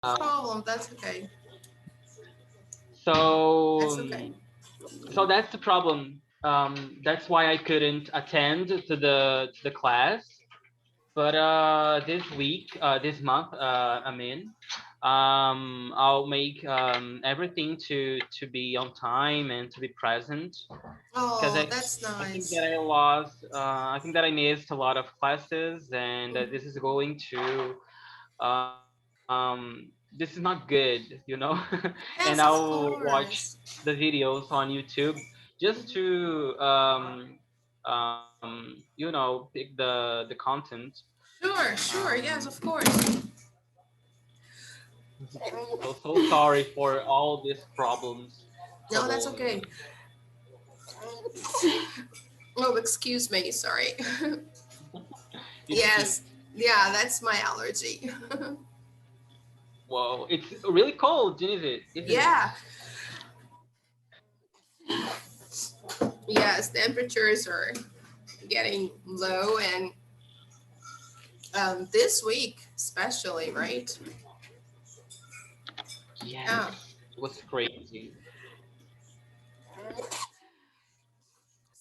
problem. That's okay. So That's okay. so that's the problem. That's why I couldn't attend to the class. But this week, this month, I'll make everything to be on time and to be present because Oh, I that's I think nice. that I lost. I think that I missed a lot of classes, and this is going to this is not good, and Yes, of I'll watch course. the videos on YouTube just to pick the content. Sure, sure. Yes, um of course. so sorry for all these problems, No, that's troubles. okay. Oh, excuse me. Sorry. It's just, Yes. Yeah, that's my allergy. whoa, it's really cold, isn't it? Yeah. Yes, temperatures are getting low, and this week especially, right? Yeah. Yes, it was crazy.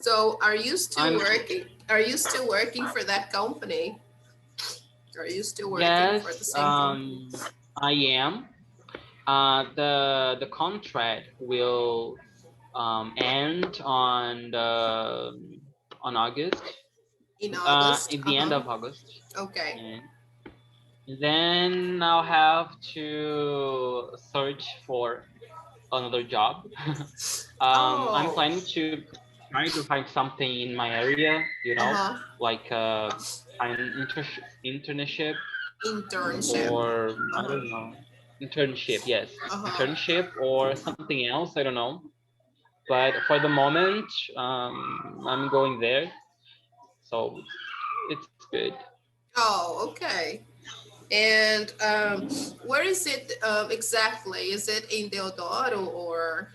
So, are you still I'm working? Are you still working for that company? Are you still working for the Yes, same company? I am. The contract will end on August, In August? in Uh the end huh. of August, Okay. and then I'll have to search for another job. I'm Oh. planning to try to find something in my area, Uh huh. like an internship, Internship. or Uh I huh. don't know, internship. Yes, Uh huh. internship or something else. I don't know. But for the moment, I'm going there, so it's good. Oh, okay. And where is it exactly? Is it in Deodoro or?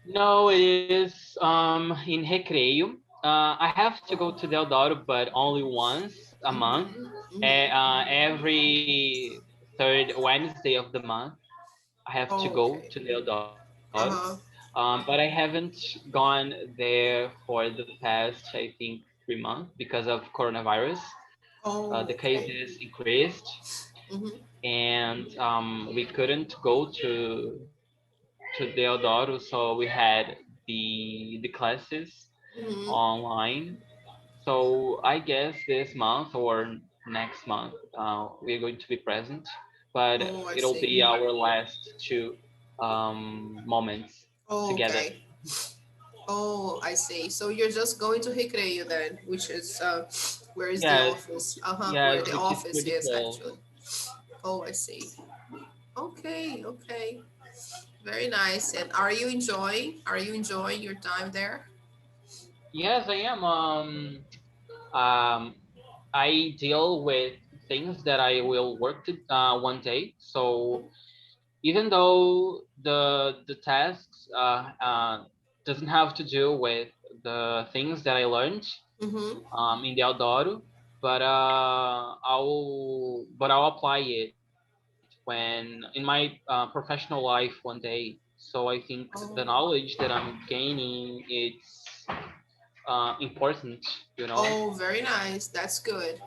No, it is in Recreio. I have to go to Deodoro, but only once a month. Mm-hmm, mm-hmm. Every third Wednesday of the month, I have to Oh, go okay. to Deodoro. Uh huh. But I haven't gone there for the past, I think, 3 months because of coronavirus. The Oh, okay. cases increased, Mm-hmm. and we couldn't go to Deodoro, so we had the classes Mm-hmm. online. So I guess this month or next month, we're going to be present, but Oh, I it'll be see. our last two moments Oh, together. okay. Oh, I see. So you're just going to Recreio then, which is where is the Yes, office? Uh huh. Where yes, the which is office pretty is close. actually. Oh, I see. Okay, okay. Very nice. And are you enjoying? Are you enjoying your time there? Yes, I am. Um, I deal with things that I will work to one day. So even though the tasks doesn't have to do with the things that I learned Mm-hmm. in the Eldorado, but I'll apply it when in my professional life one day. So I think the Oh. knowledge that I'm gaining it's important, you know. Oh, very nice. That's good.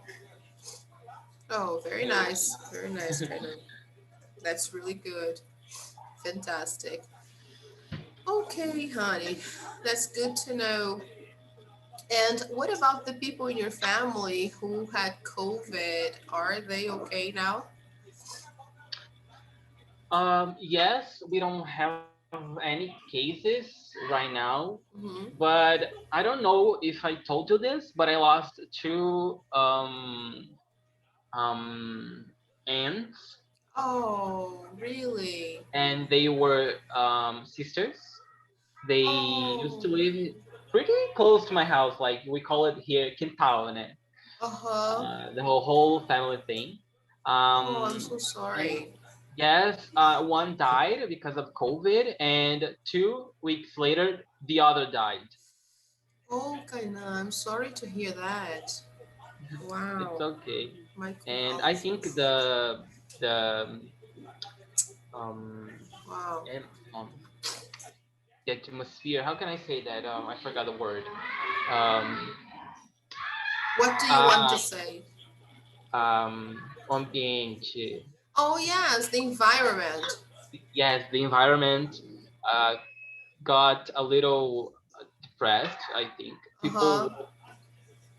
Oh, very nice. Very nice. Very nice. That's really good. Fantastic. Okay, honey. That's good to know. And what about the people in your family who had COVID? Are they okay now? Yes, we don't have any cases right now, Mm-hmm. but I don't know if I told you this, but I lost two um aunts, Oh, really? and they were sisters. They used to Oh, live pretty close to my house, like we call it here quintal, né? uh-huh. The whole family thing. Oh, I'm so And sorry. yes, one died because of COVID, and 2 weeks later, the other died. Oh, Kaina, I'm sorry to hear that. It's Wow. okay. My And I think condolences. the um Wow. em- um the atmosphere. How can I say that? I forgot the word. Um, What do you want to uh, say? ambiente. Oh, yes, the environment. Yes, the environment uh, got a little depressed. I think Uh people huh.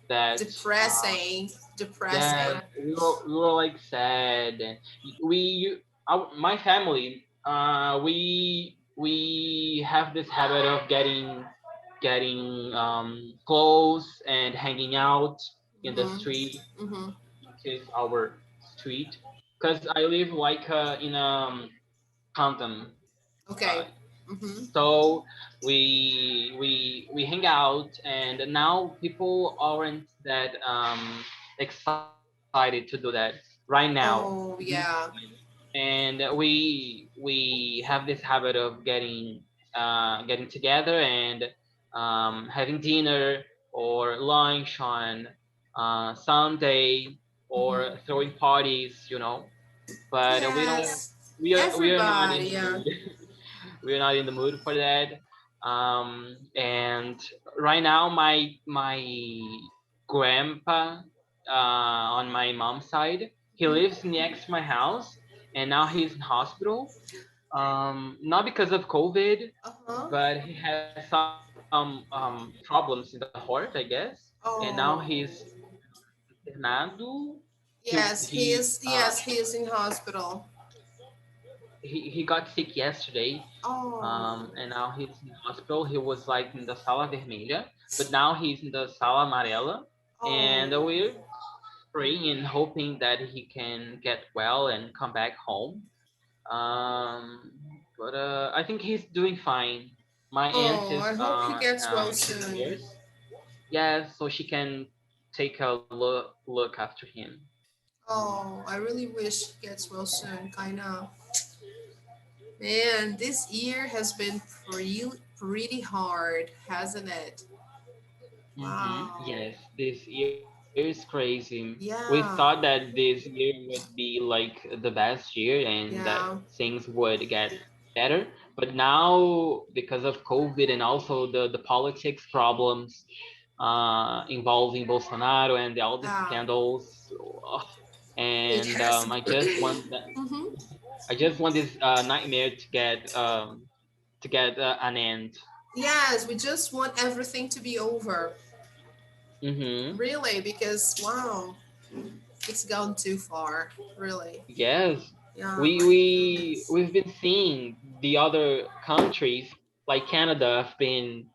that Depressing. yeah, Depressing. we were like sad. And my family, we have this habit of getting clothes and hanging out in the Mm-hmm. street, Mm-hmm. which is our street, because I live like in Compton. Uh, Okay. Mm-hmm. so we hang out, and now people aren't that excited to do that right now. Oh, yeah. And we have this habit of getting together and having dinner or lunch on Sunday, or Mm-hmm. throwing parties, but we don't Yes. we are not in Everybody, the yeah. mood. We're not in the mood for that. And right now, my grandpa, on my mom's side, he lives next to my house, and now he's in hospital. Not because of COVID, Uh-huh. but he has some problems in the heart, I guess. And now he's Oh. internado. Yes, he is in hospital. He got sick yesterday, Oh. and now he's in hospital. He was like in the sala vermelha, but now he's in the sala amarela, and Oh. we're praying and hoping that he can get well and come back home. But I think he's doing fine. My aunt Oh, is I hope he gets well she's a soon. nurse, yeah, so she can take a look after him. Oh, I really wish he gets well soon. Kinda. Man, this year has been pretty hard, hasn't it? Wow. Yes, this year is crazy. We thought Yeah. that this year would be like the best year and that Yeah. things would get better. But now, because of COVID and also the politics problems involving Bolsonaro and all the Yeah. scandals, It and has. Hmm. I just want this nightmare to get an end. Yes, we just want everything to be over. Mm-hmm. Really, because wow, it's gone too far. Really. Yes, Yeah, we my we goodness. we've been seeing the other countries like Canada. I've been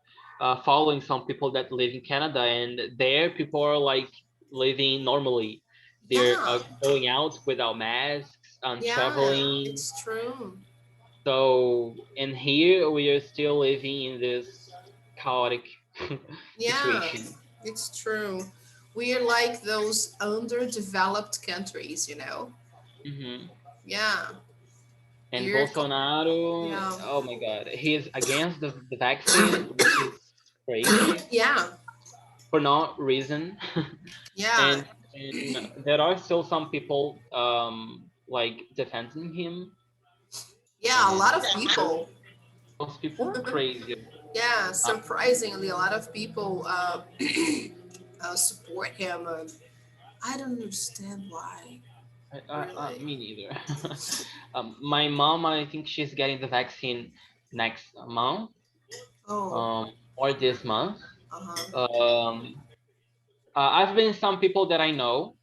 following some people that live in Canada, and there people are like living normally. They're Yeah. going out without masks and Yeah, traveling. it's true. So, and here we are still living in this chaotic Yeah, situation. it's true. We are like those underdeveloped countries, you know? Hmm. Yeah. And We're, co- Bolsonaro, yeah. oh my God, he's against the vaccine, which is crazy Yeah. for no reason. Yeah. And there are still some people like defending him, Yeah, a and lot of people. those people are crazy. Yeah, Uh, surprisingly, a lot of people support him. I don't understand why, really. Me neither. My mom, I think she's getting the vaccine next month, Oh, um, or this month. uh-huh. Um, I've been some people that I know,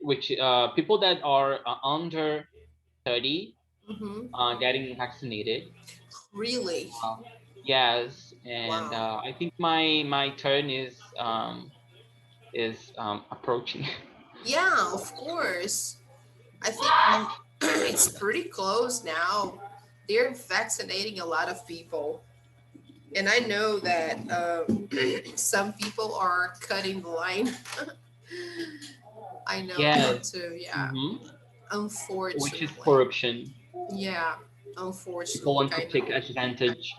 which people that are under 30 Mm-hmm. getting vaccinated. Really? Uh, yes, and Wow. I think my turn is approaching. Yeah, of course. I think it's pretty close now. They're vaccinating a lot of people. And I know that some people are cutting the line. I know that Yes, too. Yeah. hmm, which is Unfortunately. corruption. Yeah. People Unfortunately, want to kind take of. advantage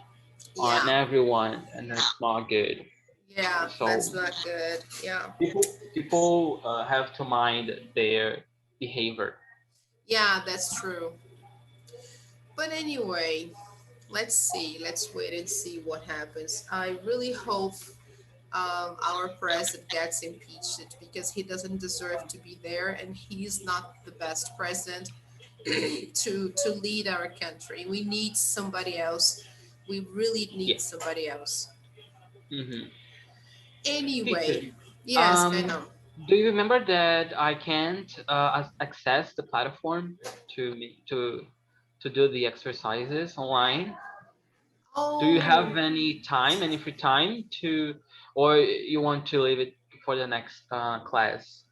on Yeah. everyone, and that's not good. Yeah. So That's not good. Yeah. people have to mind their behavior. Yeah, that's true. But anyway, let's see. Let's wait and see what happens. I really hope our president gets impeached because he doesn't deserve to be there, and he's not the best president to lead our country. We need somebody else. We really Yeah. need somebody else. Mm-hmm. Teacher, Anyway, yes, I um, know. do you remember that I can't access the platform to do the exercises online? Do you Oh, have any time, any free time or you want to leave it for the next class?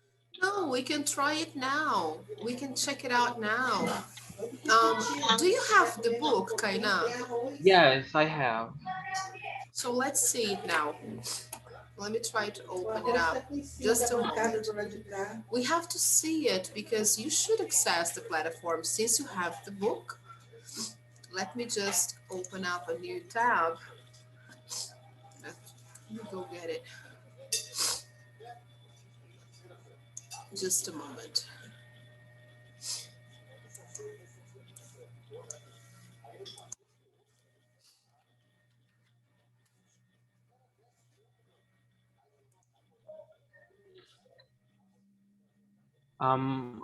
no, we can try it now. We can check it out now. Do you have the book, Kaina? Yes, I have. So let's see it now. Let me try to open it up. Just a moment. We have to see it because you should access the platform since you have the book. Let me just open up a new tab. Let me go get it. Just a moment.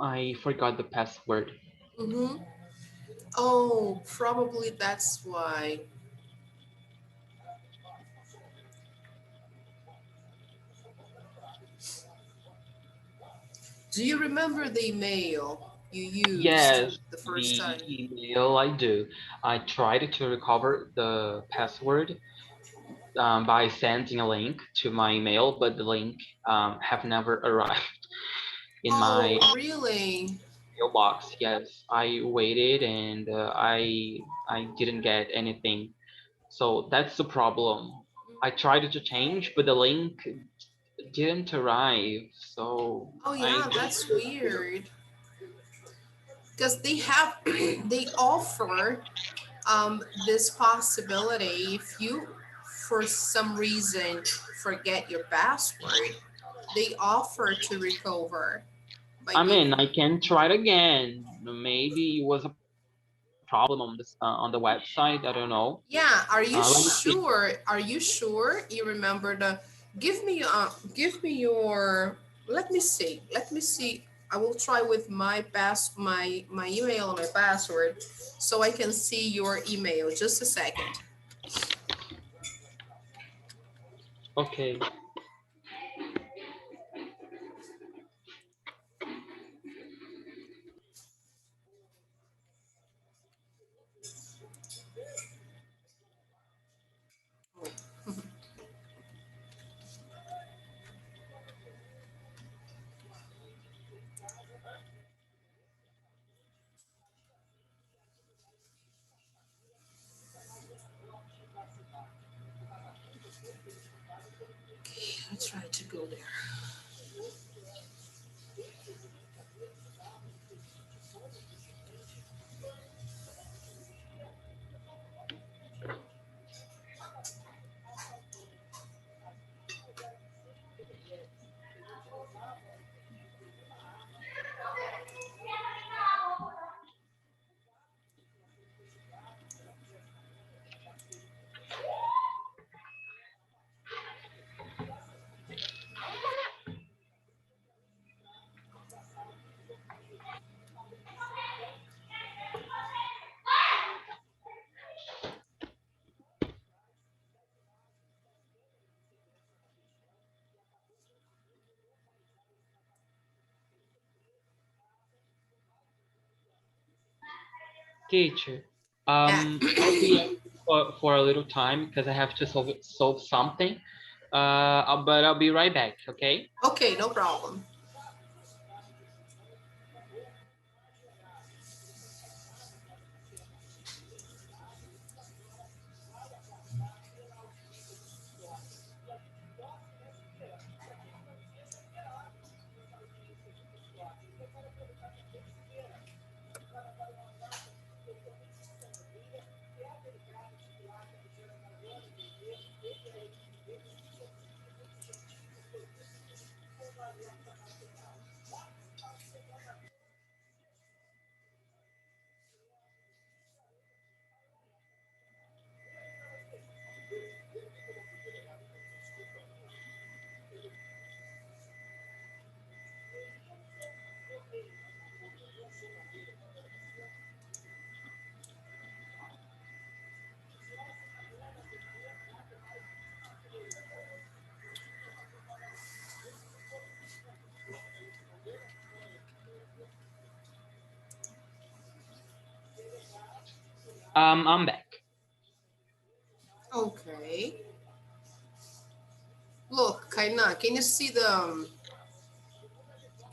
I forgot the password. Mm-hmm. Oh, probably that's why. Do you remember the email you used Yes, the first the time? email I do. I tried to recover the password by sending a link to my email, but the link have never arrived in my Oh, really? mailbox. Yes, I waited and I didn't get anything. So that's the problem. I tried to change, but the link didn't arrive. So Oh, I yeah, don't. that's weird. Because they have, they offer this possibility if you, for some reason, forget your password, they offer to recover by I mean, giving. I can try it again. Maybe it was a problem on the website. I don't know. Yeah, are you Let me see. sure? Are you sure you remember the? Give me your. Let me see. Let me see. I will try with my email and my password, so I can see your email. Just a second. Okay. I try to go there. Teacher, Yeah. I'll be absent for a little time because I have to solve something. But I'll be right back. Okay. Okay, no problem. I'm back. Okay. Look, Kaina, can you see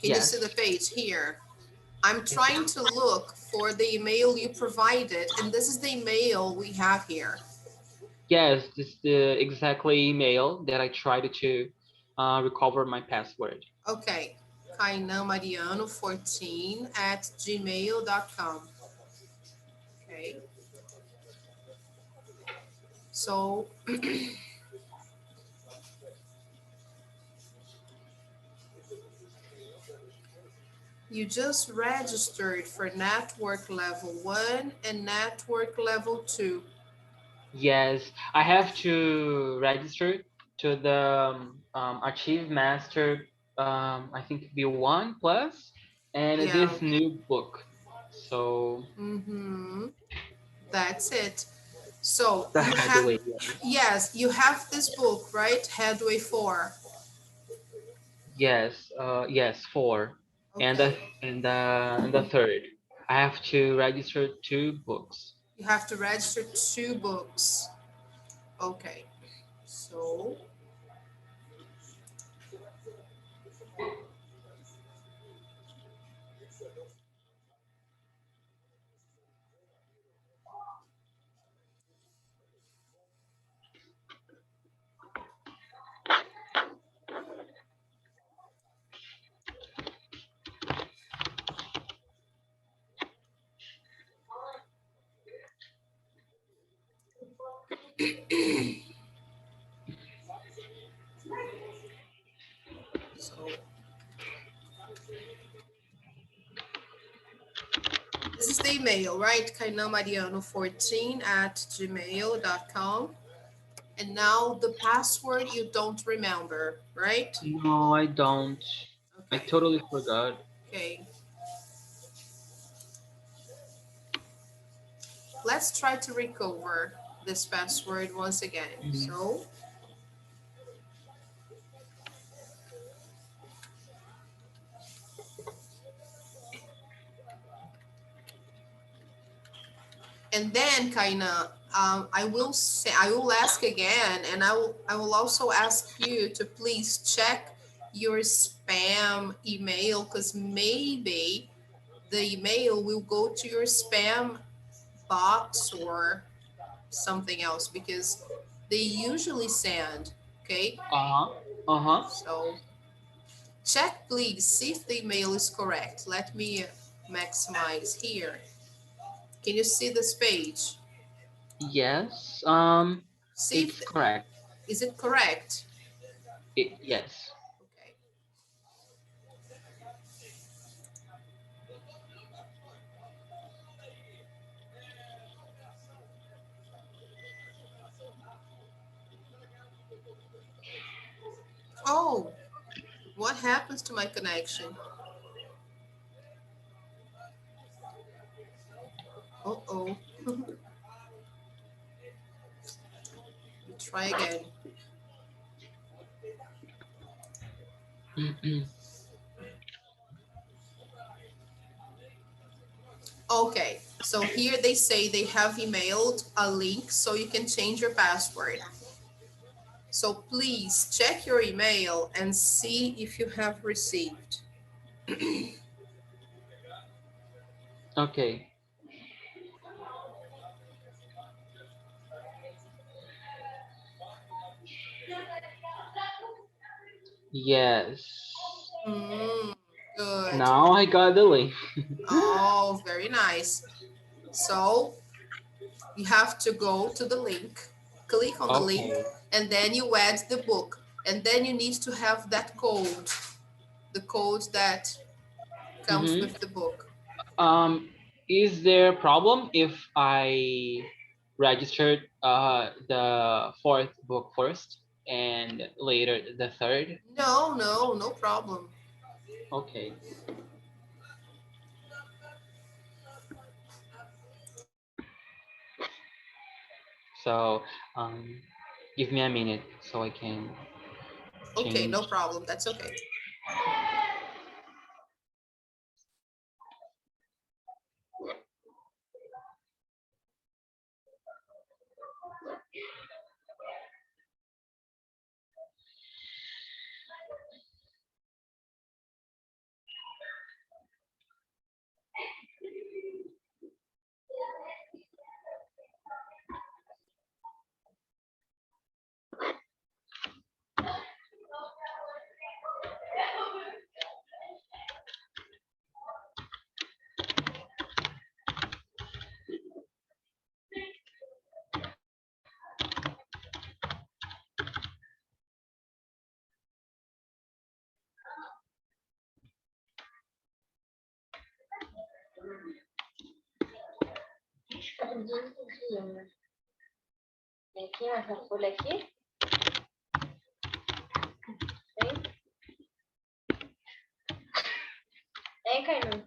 Yes. the page here? I'm trying to look for the email you provided, and this is the email we have here. Yes, this is the exactly email that I tried to recover my password. Okay, kainamariano14 at gmail.com. Okay, so you just registered for network level 1 and network level 2. Yes, I have to register to the Achieve Master, I think B1 plus, and Yeah, this new book. So mm-hmm. That's it. So the you have, Headway, yes, yes, you have this book, right? Headway 4. yes, yes, four, and Okay. the third, I have to register two books. You have to register 2 books. Okay. So so this is the email, right? kainamariano14 at gmail.com. And now the password you don't remember, right? No, I don't. I Okay. totally forgot. Okay. Let's try to recover this password once again. Mhm. So, and then Kaina, I will ask again, and I will also ask you to please check your spam email because maybe the email will go to your spam box or something else because they usually send. Okay, Uh-huh. Uh-huh. so check please, see if the email is correct. Let me maximize here. Can you see this page? Yes. See if It's correct. is it correct? Yes. Okay. Oh, what happens to my connection? Uh-oh. Try again. Okay, so here they say they have emailed a link so you can change your password. So please check your email and see if you have received. Okay. Yes. Mm, good. Now I got the link. Oh, very nice. So you have to go to the link, click on the link, Okay. and then you add the book. And then you need to have that code, the code that comes Mm-hmm. with the book. Um, is there a problem if I registered the fourth book first and later the third? No, no, no problem. Okay. So give me a minute so I can Okay, change. no problem. That's okay. Aqui, essa folha aqui. Vem. Vem, Caio.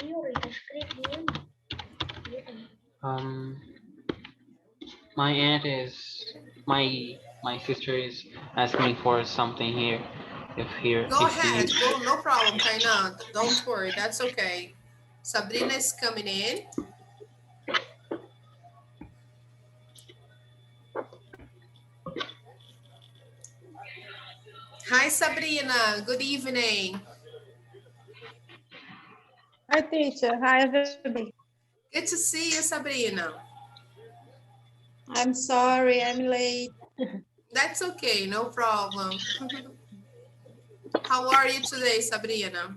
Yuri, tá escrevendo. Um, my aunt is my sister is asking for something here. Go If you ahead. Go, no problem, Kainan. Don't worry. That's okay. Sabrina is coming in. Hi, Sabrina. Good evening. Hi, teacher. Hi, everybody. Good to see you, Sabrina. I'm sorry, I'm late. That's okay. No problem. How are you today, Sabrina?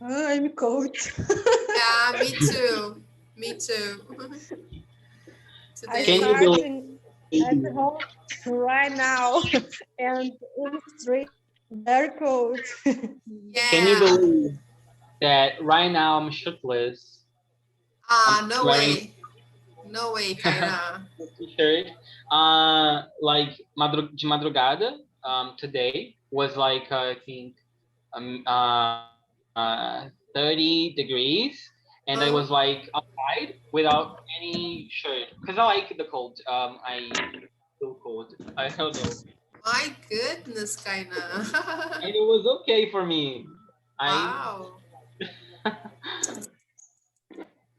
I'm cold. Yeah, me too. Me too. I can you Today. believe starting at home right now, and in the street, very cold. can you Yeah. believe that right now I'm shirtless? I'm No wearing way. No way, Kaina. a t-shirt. Like de madrugada. Today was like I think 30 degrees, and I was Oh, like outside without any shirt because I like the cold. I feel cold. I don't know, my goodness, Kaina. and it was okay for me. I Wow.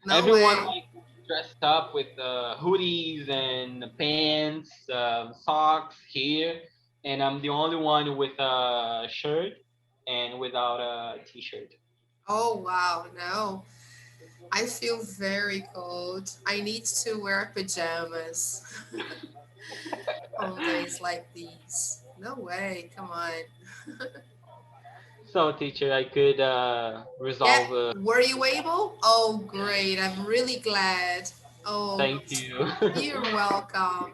No everyone way. like dressed up with hoodies and pants, socks here, and I'm the only one with a shirt and without a t-shirt. Oh, wow. No. I feel very cold. I need to wear pajamas on days like these. No way. Come on. So, teacher, I could Yeah. resolve. Were you able? Oh, great. I'm really glad. Oh, Thank you. you're welcome.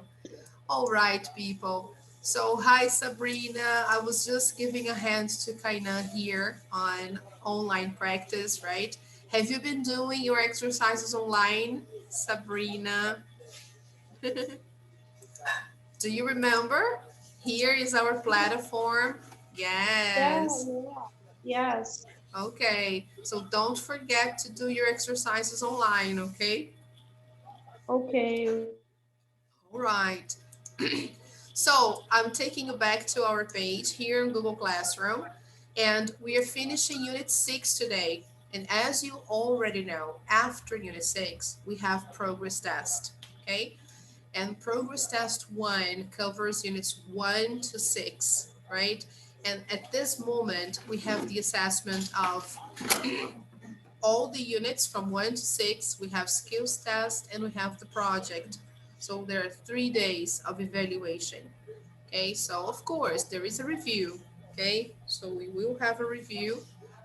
All right, people. So, hi, Sabrina. I was just giving a hand to Kaina here on online practice, right? Have you been doing your exercises online, Sabrina? Do you remember? Here is our platform. Yeah, Yes. yeah, yes. Okay. So don't forget to do your exercises online, okay? Okay, All right. So I'm taking you back to our page here in Google Classroom, and we are finishing Unit 6 today. And as you already know, after Unit 6, we have Progress Test, okay? And Progress Test 1 covers Units 1 to 6, right? And at this moment, we have the assessment of all the units from 1 to 6. We have skills test and we have the project. So there are 3 days of evaluation. Okay, so of course there is a review. Okay, so we will have a review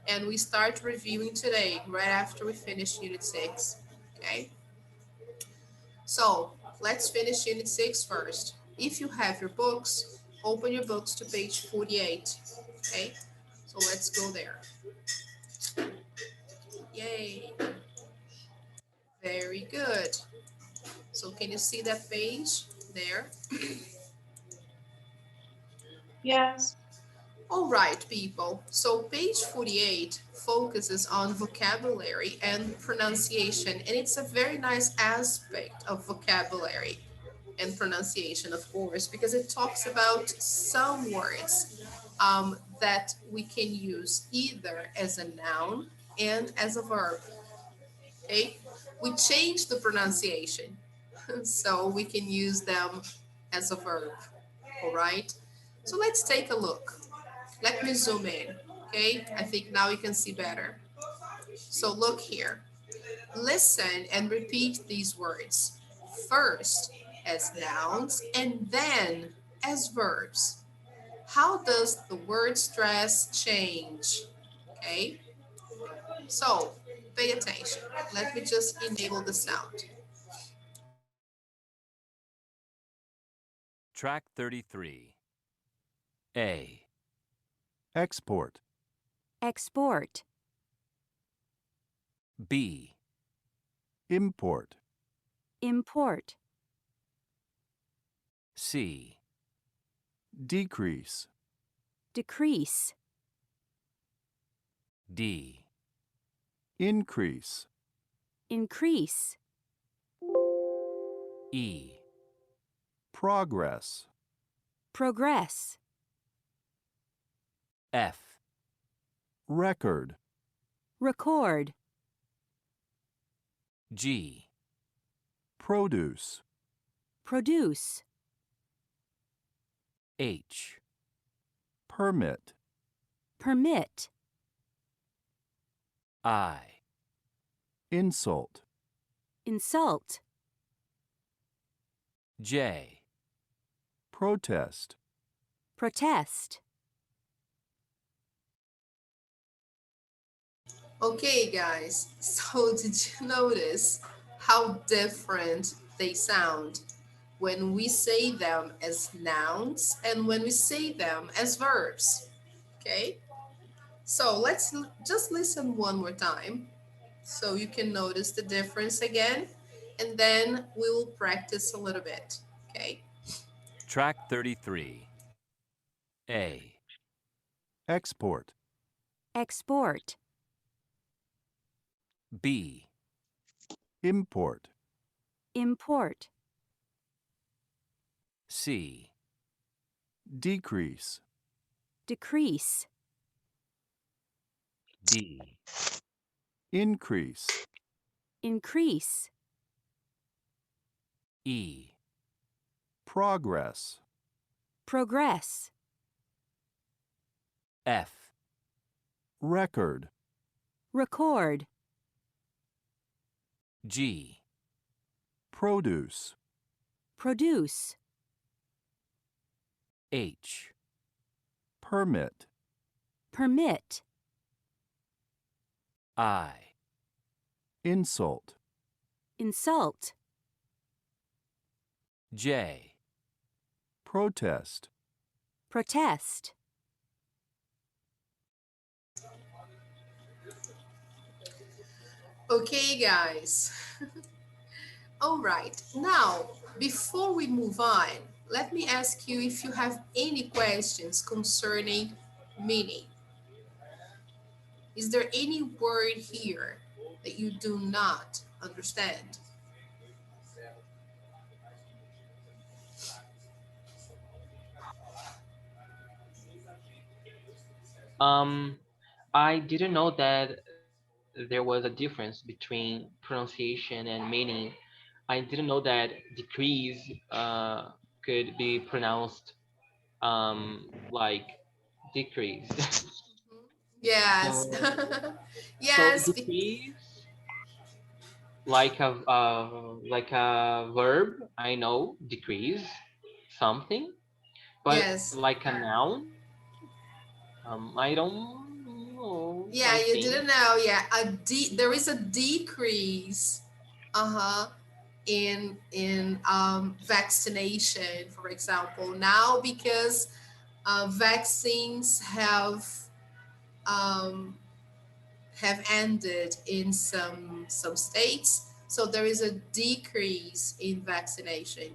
and we start reviewing today, right after we finish Unit 6. Okay, so let's finish Unit 6 first. If you have your books, open your books to page 48. Okay, so let's go there. Yay, very good. So can you see that page there? yes. All right, people. So page 48 focuses on vocabulary and pronunciation, and it's a very nice aspect of vocabulary and pronunciation, of course, because it talks about some words that we can use either as a noun and as a verb. Okay, we change the pronunciation so we can use them as a verb. All right, so let's take a look. Let me zoom in. Okay, I think now you can see better. So look here. Listen and repeat these words. First as nouns and then as verbs. How does the word stress change? Okay, so pay attention. Let me just enable the sound. Track 33. A. Export. Export. B. import, import, C. decrease, decrease, D. increase, increase, E. progress, progress, F. record, record, G. produce, produce, H. permit, permit, I. insult, insult, J. protest, protest. Okay, guys, so did you notice how different they sound when we say them as nouns and when we say them as verbs? Okay, so let's just listen one more time so you can notice the difference again, and then we will practice a little bit. Okay, Track 33. A. export, Export, B. import, import, C. decrease, decrease, D. increase, increase, E. progress, progress, F. record, record, G. produce, produce, H. permit, permit, I. insult, insult, J. protest, protest. okay, guys. All right, now before we move on, let me ask you if you have any questions concerning meaning. Is there any word here that you do not understand? Um, I didn't know that there was a difference between pronunciation and meaning. I didn't know that decrease could be pronounced like decrease. Yes. So so Yes. decrease like a verb. I know decrease something, but Yes. like a noun, I don't know. Yeah, I you think. didn't know. Yeah, there is a decrease, in vaccination, for example. Now because vaccines um, have ended in some states, so there is a decrease in vaccination.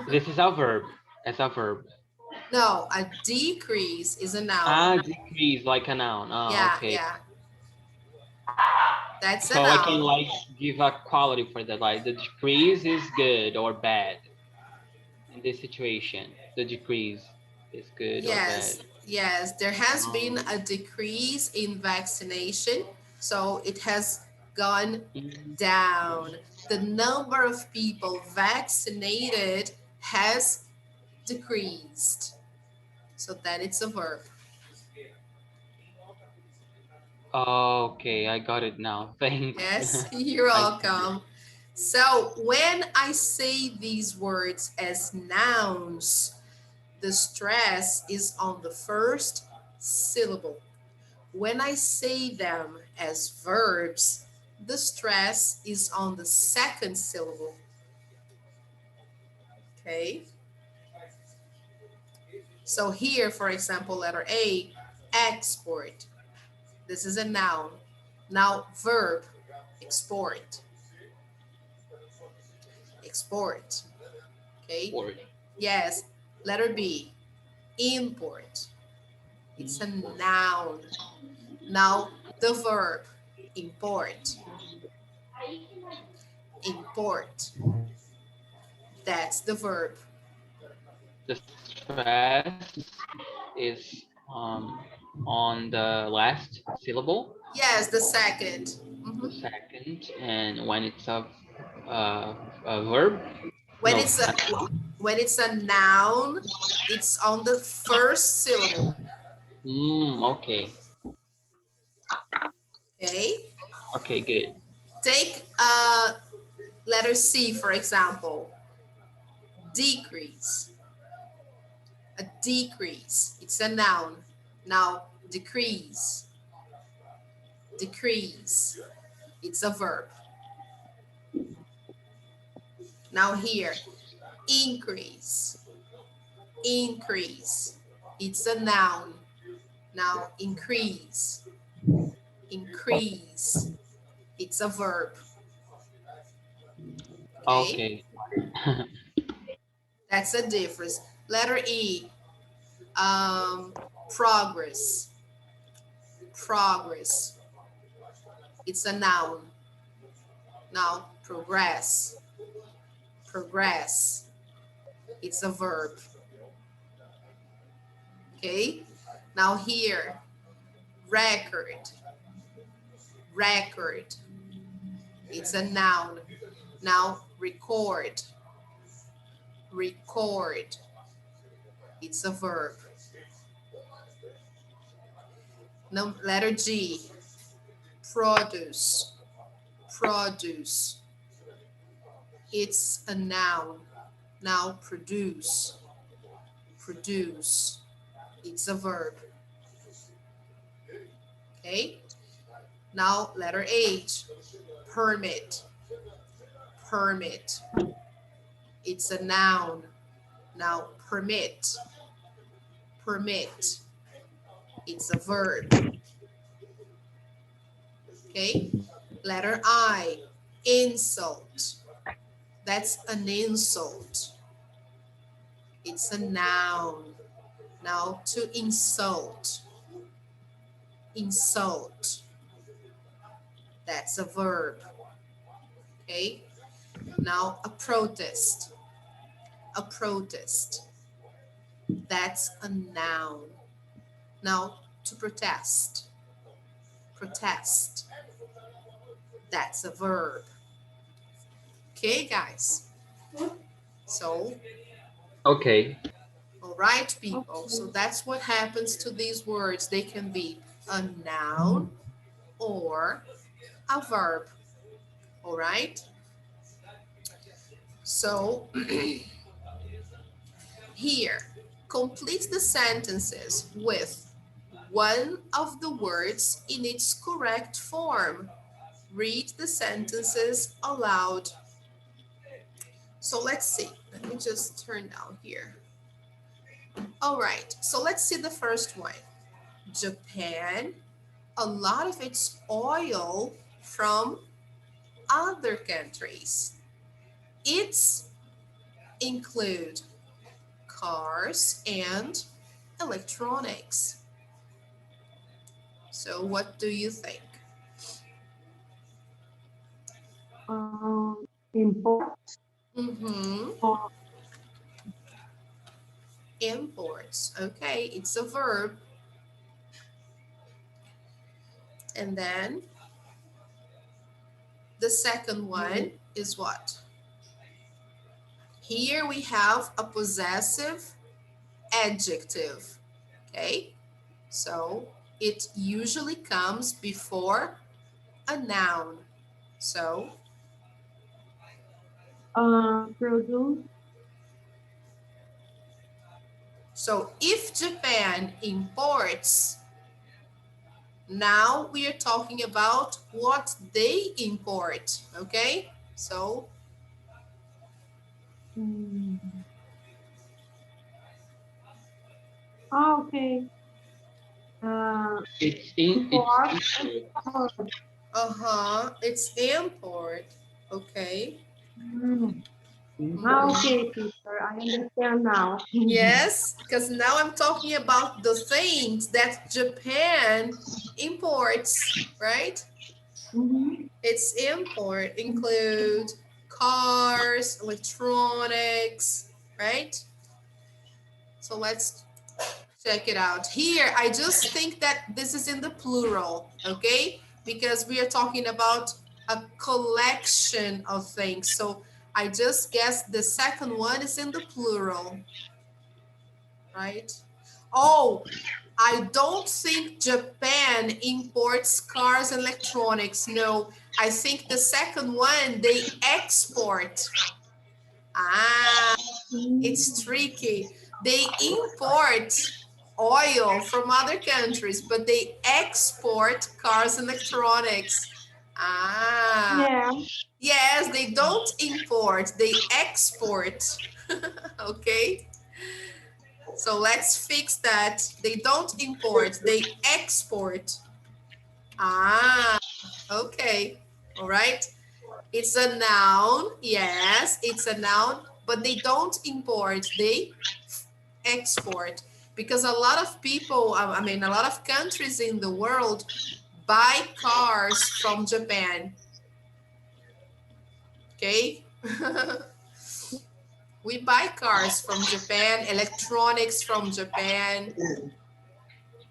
This is a verb. As a verb. No, a decrease is a noun. Ah, decrease like a noun. Ah, Yeah, okay. yeah, that's a So I can noun. like give a quality for that. Like the decrease is good or bad in this situation. The decrease is good or bad. Yes, yes, there has been Um, a decrease in vaccination, so it has gone down. increase. The number of people vaccinated has decreased. So that it's a verb. Okay, I got it now. Thanks. Yes, you're I see. welcome. So when I say these words as nouns, the stress is on the first syllable. When I say them as verbs, the stress is on the second syllable. Okay? So here, for example, letter A, export. This is a noun. Now verb, export. Export. Okay. Or Yes. Letter B, import. It's a noun. Now the verb, import. Import. That's the verb. the stress is on the last syllable, Yes, the second. the Mhm. second, and when it's a verb, When no, it's a when it's a noun, it's on the first syllable. okay, Okay. okay, good. Take letter C for example. Decrease. A decrease. It's a noun. Now decrease. Decrease. It's a verb. Now here, increase. Increase. It's a noun. Now increase. Increase. It's a verb. Okay. Okay. That's a difference. Letter E. Progress. Progress. It's a noun. Now progress. Progress. It's a verb. Okay. Now here, record. Record. It's a noun. Now record. Record. It's a verb. Now letter G. Produce. Produce. It's a noun. Now produce. Produce. It's a verb. Okay. Now letter H. Permit. Permit. It's a noun. Now permit. Permit. It's a verb. Okay. Letter I. Insult. That's an insult. It's a noun. Now to insult. Insult. That's a verb. Okay. Now a protest. A protest. That's a noun. Now to protest. Protest. That's a verb. Okay, guys. So, Okay. all right, people. So that's what happens to these words. They can be a noun or a verb. All right. So, here, complete the sentences with one of the words in its correct form. Read the sentences aloud. So let's see. Let me just turn down here. All right. So let's see the first one. Japan, a lot of its oil from other countries. It's include cars and electronics. So what do you think? Import. Mm-hmm. Imports. Okay, it's a verb. And then the second one is what? Here we have a possessive adjective. Okay, so it usually comes before a noun. So Produce. so if Japan imports, now we are talking about what they import. Okay, so Okay. It's in Import. it's Export. It's import. Okay. Mm. Mhm. Okay, teacher, I understand now. Yes, because now I'm talking about the things that Japan imports, right? Mhm. Its import include cars, electronics, right? So let's check it out. Here, I just think that this is in the plural, okay? Because we are talking about a collection of things. So I just guess the second one is in the plural, right? Oh, I don't think Japan imports cars and electronics. No, I think the second one they export. Ah, it's tricky. They import oil from other countries, but they export cars and electronics. Ah, Yeah. yes, they don't import, they export. Okay, so let's fix that. They don't import, they export. Ah, okay, all right. It's a noun, yes, it's a noun, but they don't import, they export because a lot of people, I mean, a lot of countries in the world buy cars from Japan. Okay. We buy cars from Japan, electronics from Japan,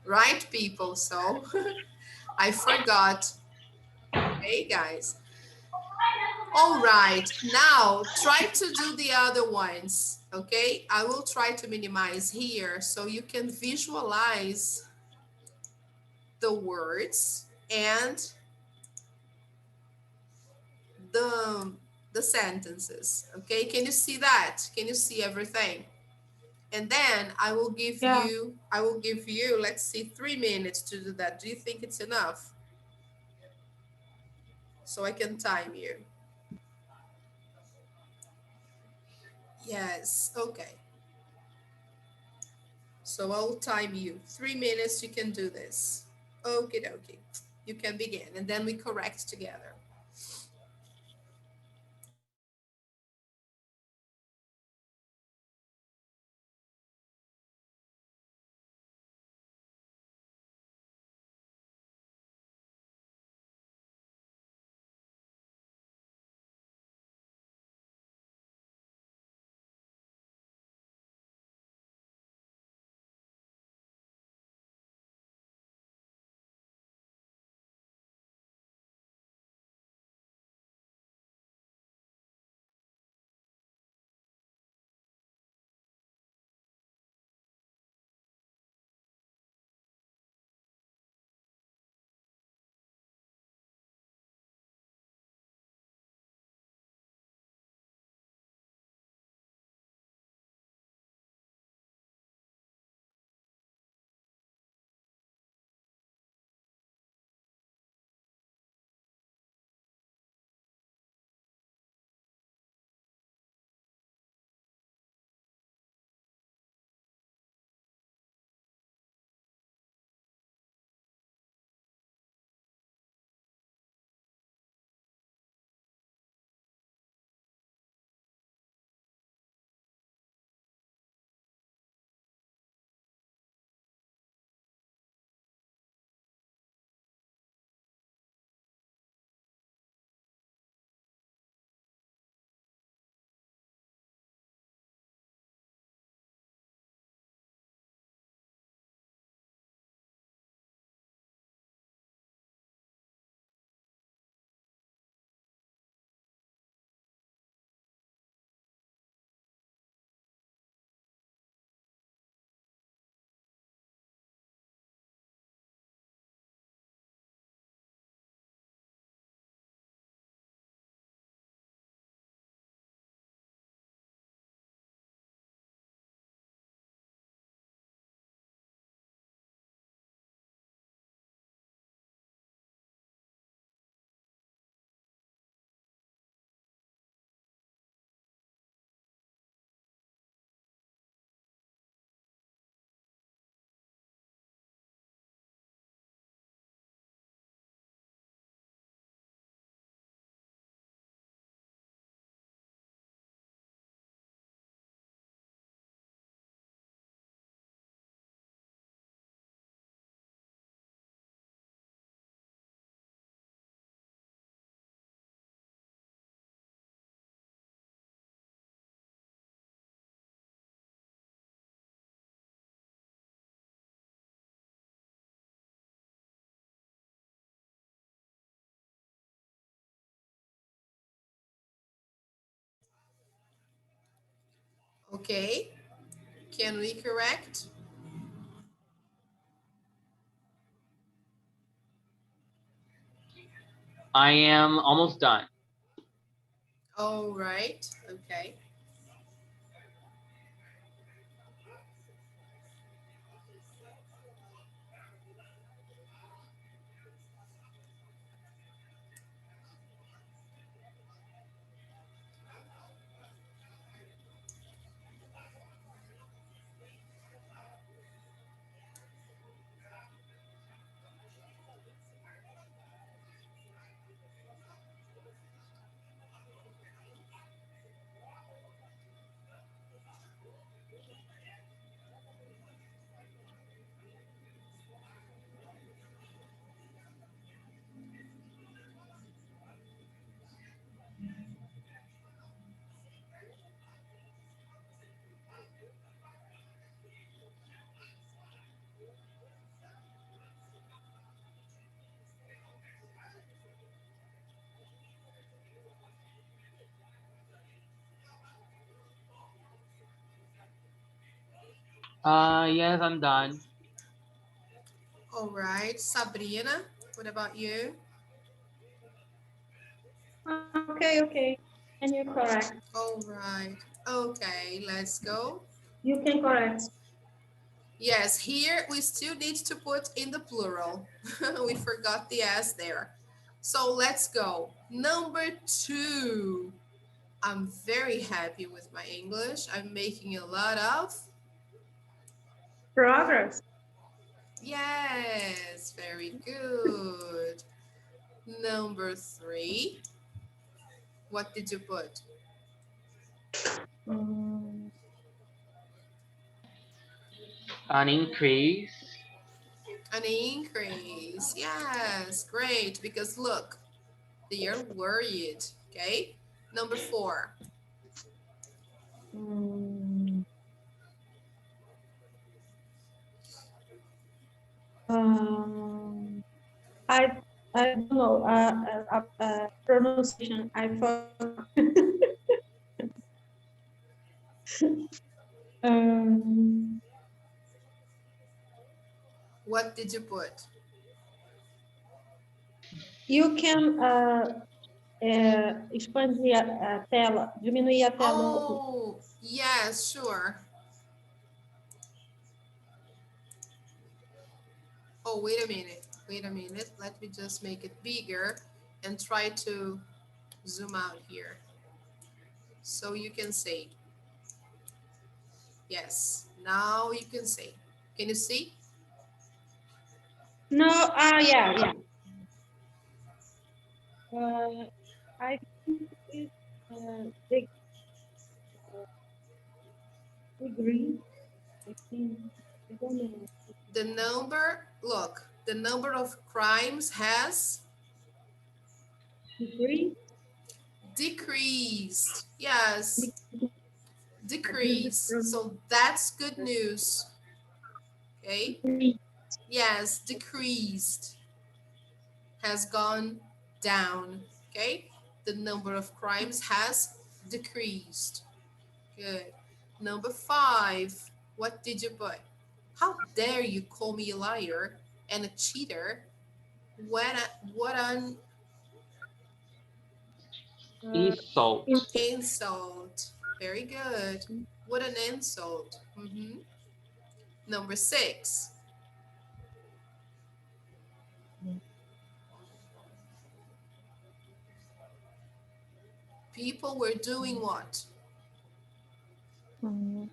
right, people? So I forgot. Okay, guys. All right. Now try to do the other ones. Okay. I will try to minimize here so you can visualize the words and the the sentences. Okay, can you see that? Can you see everything? And then Yeah. I will give you, let's see, 3 minutes to do that. Do you think it's enough? So I can time you. Yes, okay. So I'll time you. 3 minutes, you can do this. Okie dokie. You can begin and then we correct together. Okay, can we correct? I am almost done. All right, okay. Yes, I'm done. All right, Sabrina, what about you? Okay. And you're correct. All right, okay, let's go. You can correct. Yes, here we still need to put in the plural. We forgot the S there. So let's go. Number 2. I'm very happy with my English. I'm making a lot of. Progress. Yes, very good. Number 3. What did you put? Mm, An increase. An increase. Yes, great. Because look, they are worried. Okay. Number 4. mm, um, I I don't know pronunciation. I forgot. um, What did you put? you can expandir a tela, diminuir a tela um pouco. Oh, yes, sure. Oh, wait a minute. Wait a minute. Let me just make it bigger and try to zoom out here so you can see. Yes, now you can see. Can you see? No, yeah. I think it's the degree. I think I don't know. The number, look, the number of crimes has Degree. decreased. Yes, decrease. Degree. So that's good news. Okay. Yes, decreased has gone down. Okay. The number of crimes has decreased. Good. Number 5. What did you put? How dare you call me a liar and a cheater? What an Insult. insult. Very good. What an insult. Number 6. People were doing what? This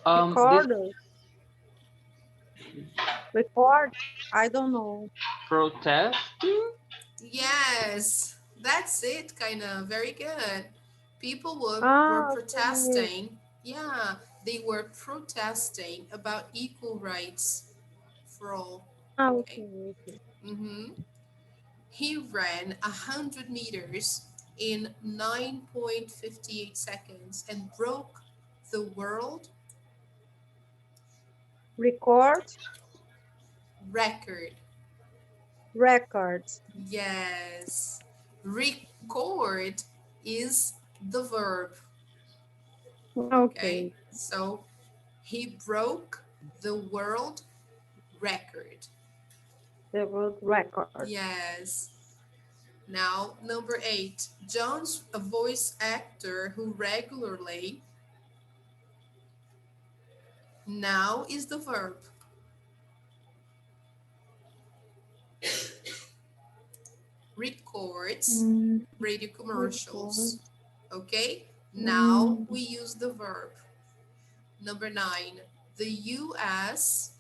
Recorder. Record. I don't know. protesting. Yes, that's it, kind of. Very good. People were Okay. protesting. Yeah, they were protesting about equal rights for all. Okay. Okay. Mm-hmm. He ran 100 meters in 9.58 seconds and broke the world Record record. records. Yes. Record is the verb. Okay, Okay. so he broke the world record. The world record. Yes. Now, number 8. John's a voice actor who regularly. Now is the verb. Records Mm, radio record. commercials. Okay? Now Mm, we use the verb. Number 9. The US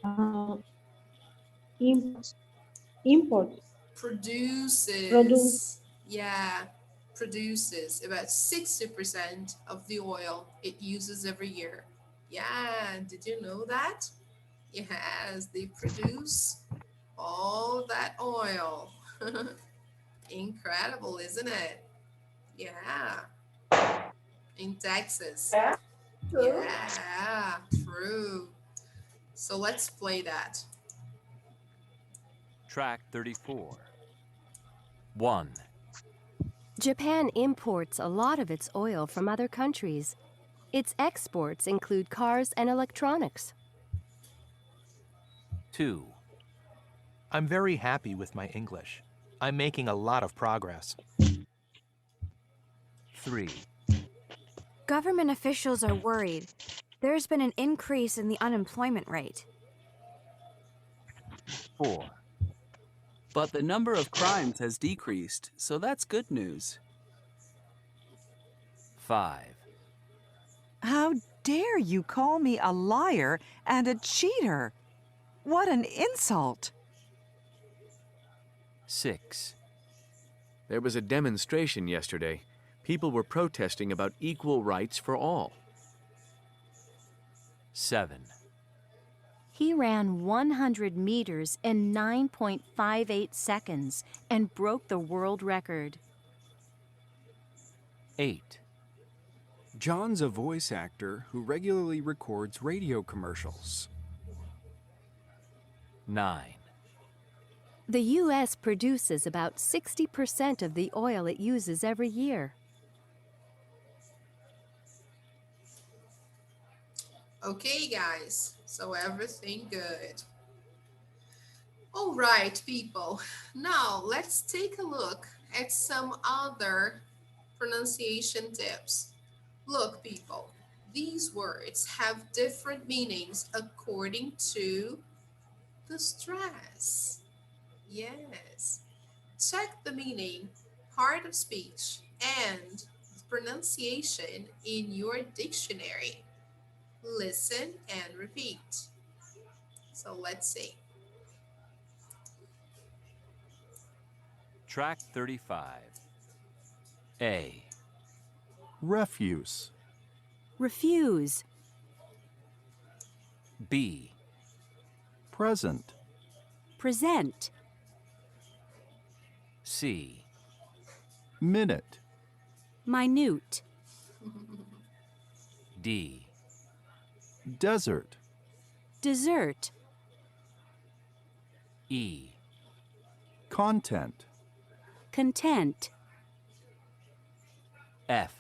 uh, import. Import. Produce. produces, yeah, produces about 60% of the oil it uses every year. Yeah, did you know that? Yes, they produce all that oil. Incredible, isn't it? Yeah, in Texas. Yeah. True. Yeah, true. So let's play that. Track 34. 1, Japan imports a lot of its oil from other countries. Its exports include cars and electronics. 2, I'm very happy with my English. I'm making a lot of progress. 3, Government officials are worried. There's been an increase in the unemployment rate. 4, But the number of crimes has decreased, so that's good news. 5, How dare you call me a liar and a cheater? What an insult! 6, There was a demonstration yesterday. People were protesting about equal rights for all. 7, He ran 100 meters in 9.58 seconds and broke the world record. 8, John's a voice actor who regularly records radio commercials. 9, The U.S. produces about 60% of the oil it uses every year. Okay, guys, so everything good. All right, people. Now let's take a look at some other pronunciation tips. Look, people, these words have different meanings according to the stress. Yes. Check the meaning, part of speech, and pronunciation in your dictionary. Listen and repeat. So let's see. Track 35. A, refuse, Refuse. B, present, Present. C, minute, Minute. D, desert, Dessert. E, content, Content. F,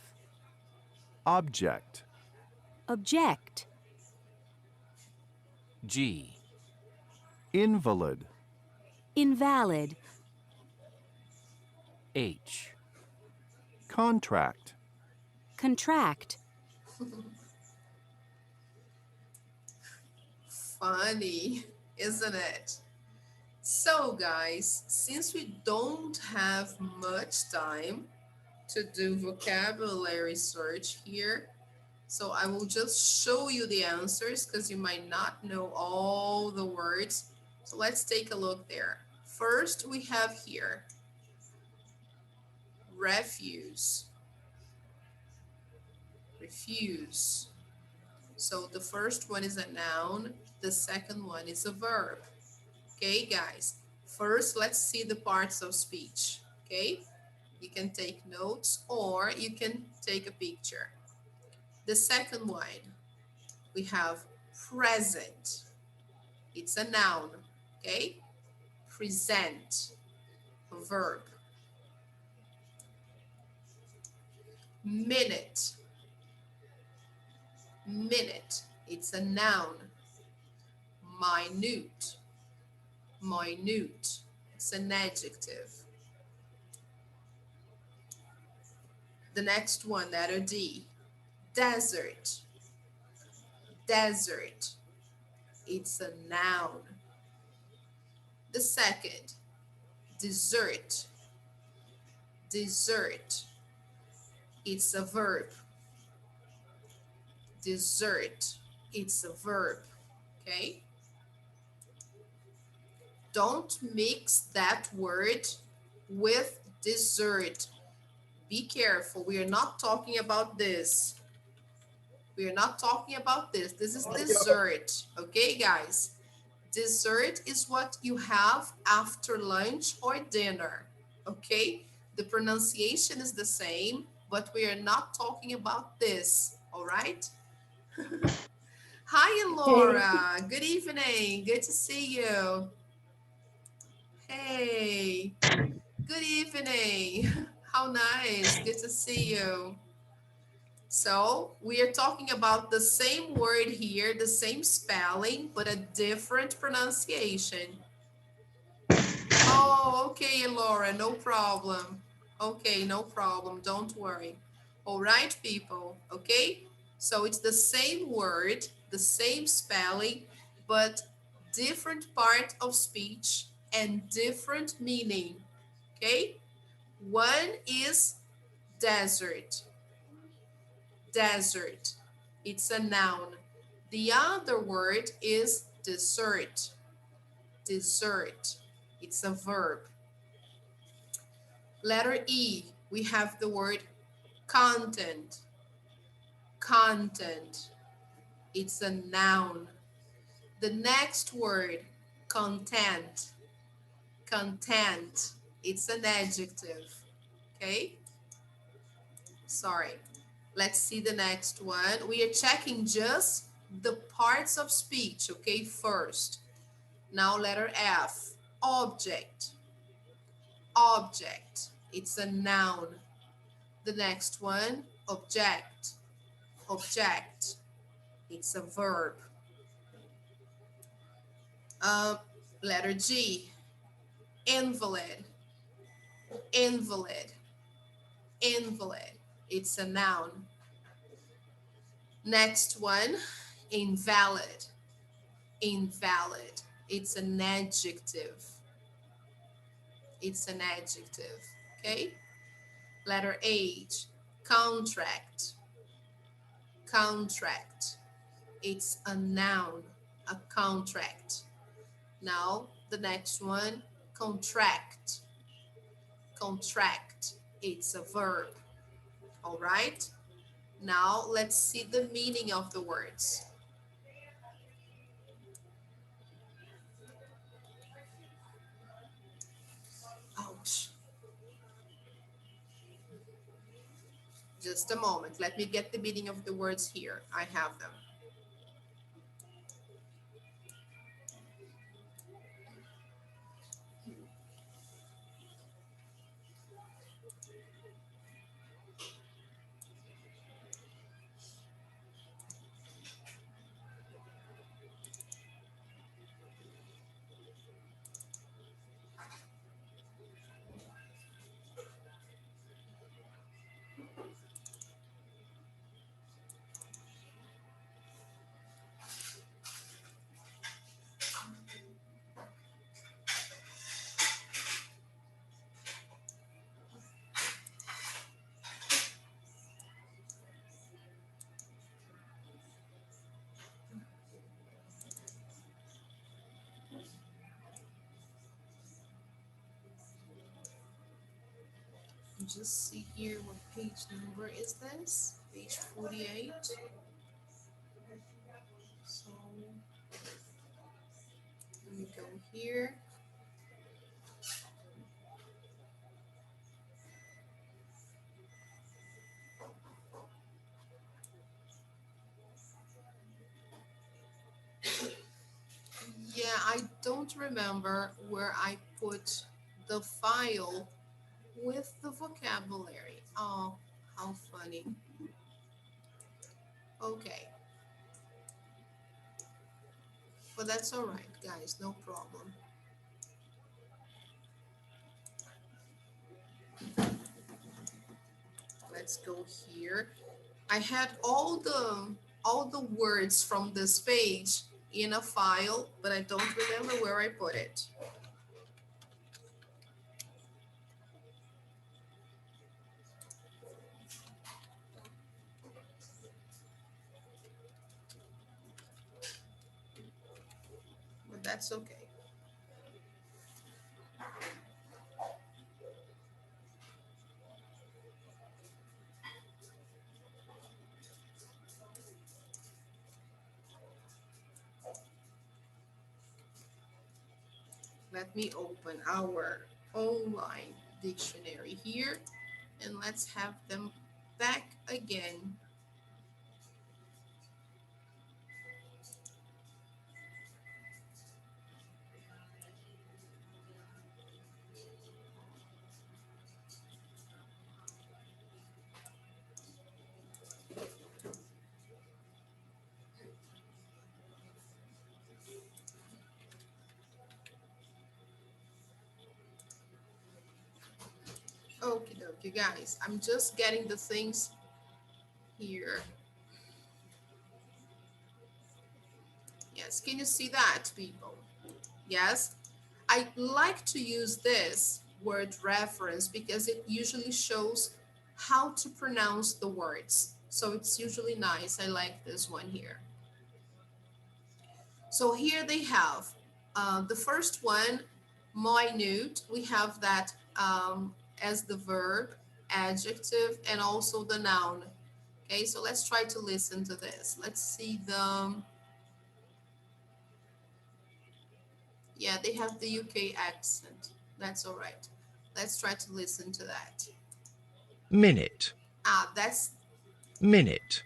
object, Object. G, invalid, Invalid. H, contract, Contract. Funny, isn't it? So, guys, since we don't have much time to do vocabulary search here, so I will just show you the answers because you might not know all the words. So let's take a look there. First, we have here refuse, refuse. So the first one is a noun, the second one is a verb. Okay, guys, first let's see the parts of speech. Okay, you can take notes or you can take a picture. The second one, we have present. It's a noun, okay? Present, a verb. Minute. Minute. It's a noun. Minute. Minute. It's an adjective. The next one, letter D. Desert. Desert. It's a noun. The second, dessert. Dessert. It's a verb. Dessert. It's a verb. Okay? Don't mix that word with dessert. Be careful. We are not talking about this. We are not talking about this. This is dessert. Okay, guys? Dessert is what you have after lunch or dinner. Okay? The pronunciation is the same, but we are not talking about this. All right? Hi, Okay. Laura. Good evening. Good to see you. Hey, good evening. How nice. Good to see you. So, we are talking about the same word here, the same spelling, but a different pronunciation. Oh, okay, Laura, no problem. Okay, no problem. Don't worry. All right, people. Okay, so it's the same word, the same spelling, but different part of speech and different meaning. Okay, one is desert. Desert. It's a noun. The other word is dessert. Dessert. It's a verb. Letter E, we have the word content. Content. It's a noun. The next word, content. Content. It's an adjective. Okay? Sorry. Let's see the next one. We are checking just the parts of speech, okay, first. Now letter F, object. Object. It's a noun. The next one, object. Object. It's a verb. Uh, Letter G, invalid. Invalid. Invalid. It's a noun. Next one, invalid. Invalid. It's an adjective. It's an adjective. Okay? Letter H, contract. Contract. It's a noun, a contract. Now, the next one, contract. Contract. It's a verb. All right? Now, let's see the meaning of the words. Ouch. Just a moment. Let me get the meaning of the words here. I have them. Just see here what page number is this? Page 48. So let me go here. Yeah, I don't remember where I put the file with the vocabulary. Oh, How funny. Okay. But that's all right, guys. No problem. Let's go here. I had all the words from this page in a file, but I don't remember where I put it. But that's okay. Let me open our online dictionary here and let's have them back again. Okie dokie, guys. I'm just getting the things here. Yes, can you see that, people? Yes. I like to use this word reference because it usually shows how to pronounce the words. So it's usually nice. I like this one here. So here they have the first one, minute. We have that as the verb, adjective, and also the noun. Okay, so let's try to listen to this. Let's see the, yeah, they have the UK accent. That's all right. Let's try to listen to that. Minute. Ah, that's Minute.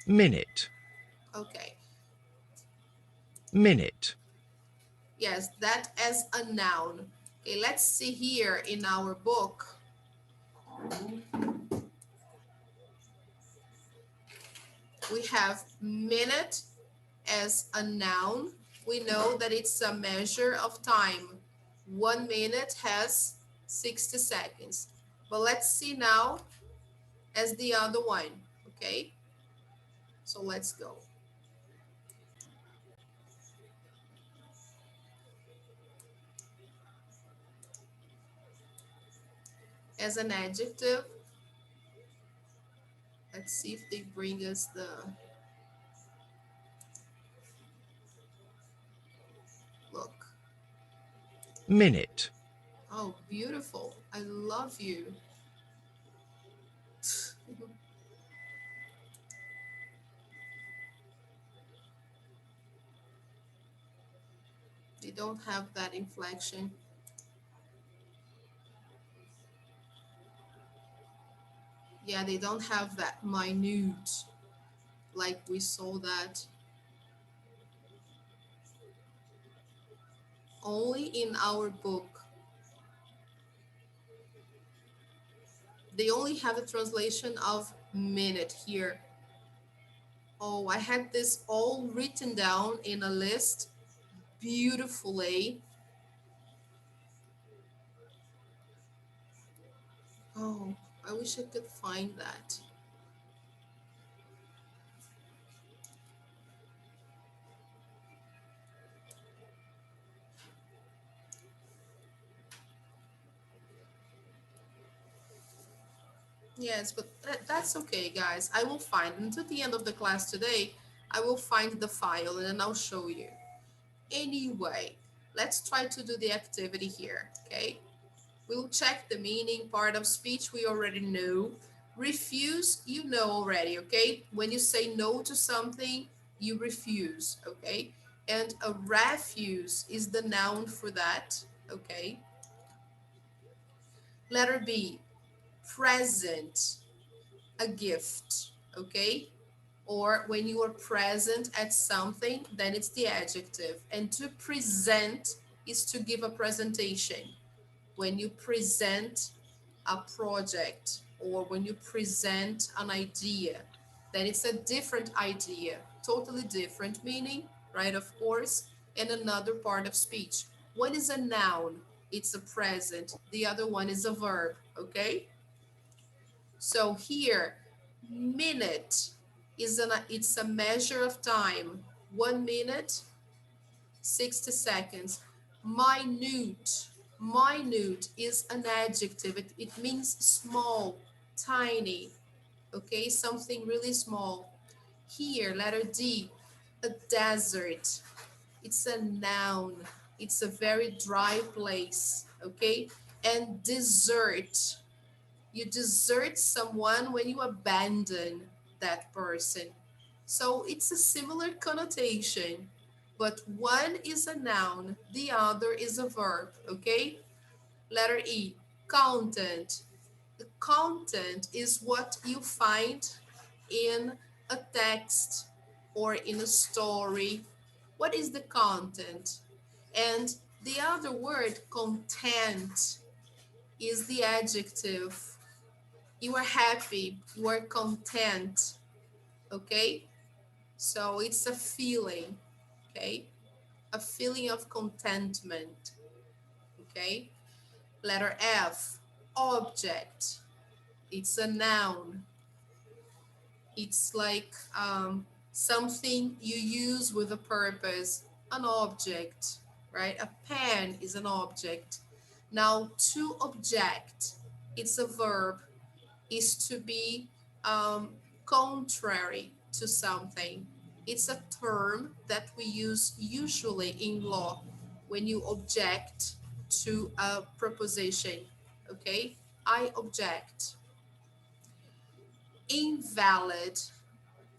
Minute. okay. Minute. Yes, that as a noun. Okay, let's see here in our book. We have minute as a noun. We know that it's a measure of time. 1 minute has 60 seconds. But let's see now as the other one, okay? So let's go. As an adjective, let's see if they bring us the, look. Minute. Oh, beautiful. I love you. They don't have that inflection. Yeah, they don't have that minute, like we saw that only in our book. They only have a translation of minute here. Oh, I had this all written down in a list beautifully. Oh, I wish I could find that. Yes, but that's okay, guys. I will find until the end of the class today. I will find the file and then I'll show you. Anyway, let's try to do the activity here, okay? We'll check the meaning. Part of speech we already know. Refuse, you know already, okay? When you say no to something, you refuse, okay? And a refuse is the noun for that, okay? Letter B, present, a gift, okay? Or when you are present at something, then it's the adjective. And to present is to give a presentation. When you present a project or when you present an idea, then it's a different idea, totally different meaning, right? Of course, and another part of speech. One is a noun, it's a present. The other one is a verb, okay? So here, minute it's a measure of time. 1 minute, 60 seconds. Minute. Minute is an adjective. It means small, tiny, okay? Something really small. Here, letter D, a desert. It's a noun. It's a very dry place, okay? And desert. You desert someone when you abandon that person. So it's a similar connotation, but one is a noun, the other is a verb, okay? Letter E, content. The content is what you find in a text or in a story. What is the content? And the other word, content, is the adjective. You are happy, you are content, okay? So it's a feeling, okay? A feeling of contentment, okay? Letter F, object. It's a noun. It's like something you use with a purpose, an object, right? A pen is an object. Now, to object, it's a verb, is to be contrary to something. It's a term that we use usually in law when you object to a proposition, okay? I object. Invalid,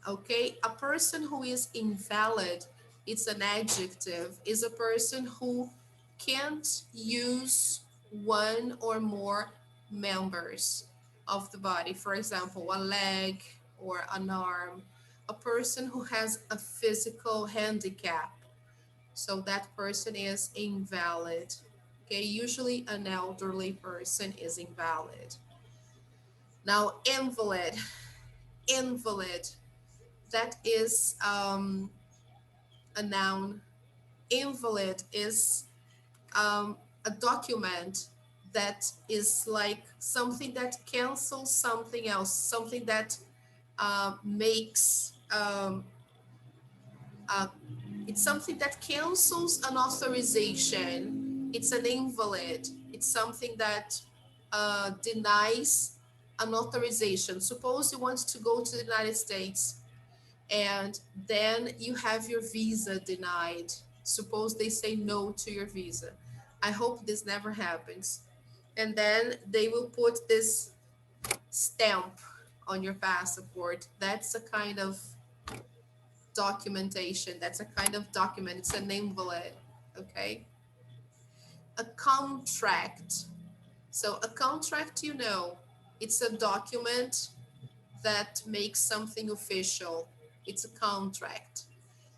okay? A person who is invalid, it's an adjective, is a person who can't use one or more members of the body. For example, a leg or an arm. A person who has a physical handicap. So that person is invalid. Okay, usually an elderly person is invalid. Now, invalid. Invalid, that is a noun. Invalid is a document that is like something that cancels something else, something that makes uh, it's something that cancels an authorization. It's an invalid. It's something that denies an authorization. Suppose you want to go to the United States and then you have your visa denied. Suppose they say no to your visa. I hope this never happens. And then they will put this stamp on your passport. That's a kind of documentation. That's a kind of document. It's an invalid, okay? A contract. So a contract, you know, it's a document that makes something official. It's a contract.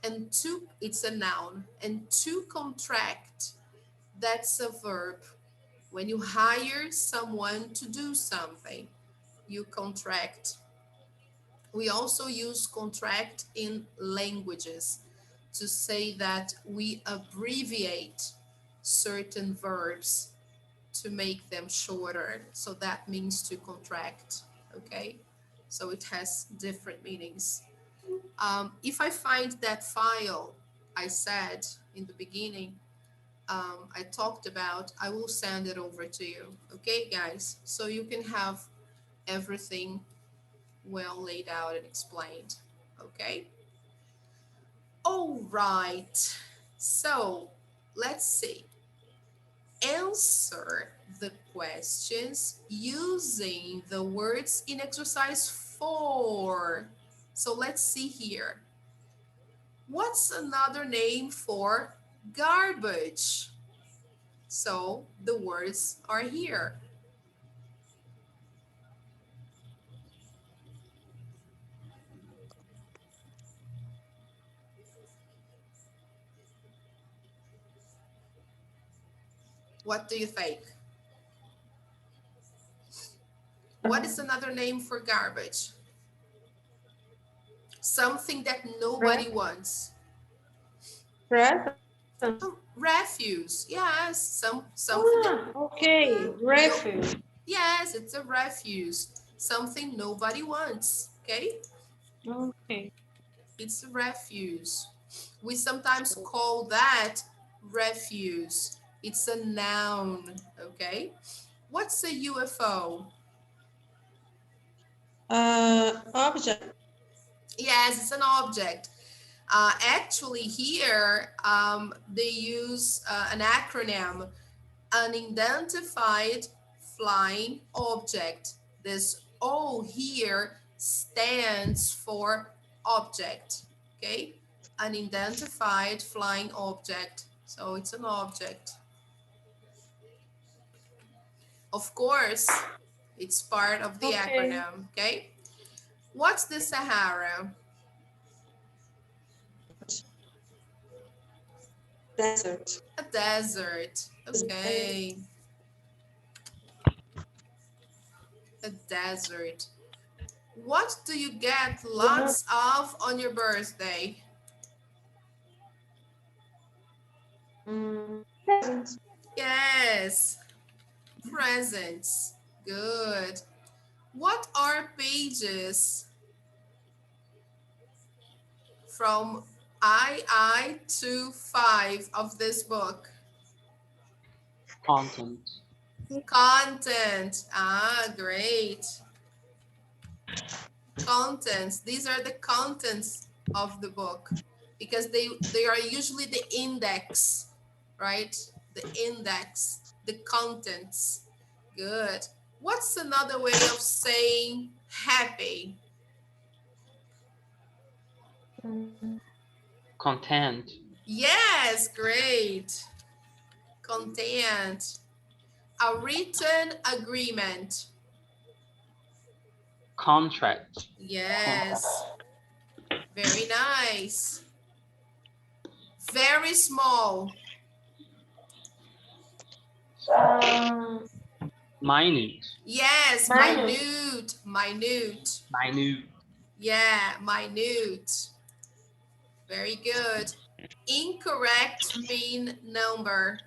And to, it's a noun. And to contract, that's a verb. When you hire someone to do something, you contract. We also use contract in languages to say that we abbreviate certain verbs to make them shorter. So that means to contract, okay? So it has different meanings. If I find that file I said in the beginning, I talked about, I will send it over to you, okay, guys? So you can have everything well laid out and explained, okay? All right, so let's see. Answer the questions using the words in exercise 4. So let's see here. What's another name for garbage? So the words are here. What do you think? What is another name for garbage? Something that nobody wants. Oh, refuse. Yes, something that Okay, refuse. yes, it's a refuse. Something nobody wants. Okay? Okay. It's a refuse. We sometimes call that refuse. It's a noun. Okay? What's a UFO? Object. Yes, it's an object. Actually, here they use an acronym, unidentified flying object. This O here stands for object, okay? Unidentified flying object. So it's an object. Of course, it's part of the acronym, okay? What's the Sahara? Desert. A desert. Okay. A desert. What do you get lots of on your birthday? Present. Yes. Presents. Good. What are pages from II to 5 of this book? Content. Content. Ah, great. Contents. These are the contents of the book because they are usually the index, right? The index, the contents. Good. What's another way of saying happy? Content. Yes, great. Content. A written agreement. Contract. Yes. Very nice. Very small. Minute. Yes, minute. Minute. Minute. Yeah, minute. Very good. Incorrect mean number.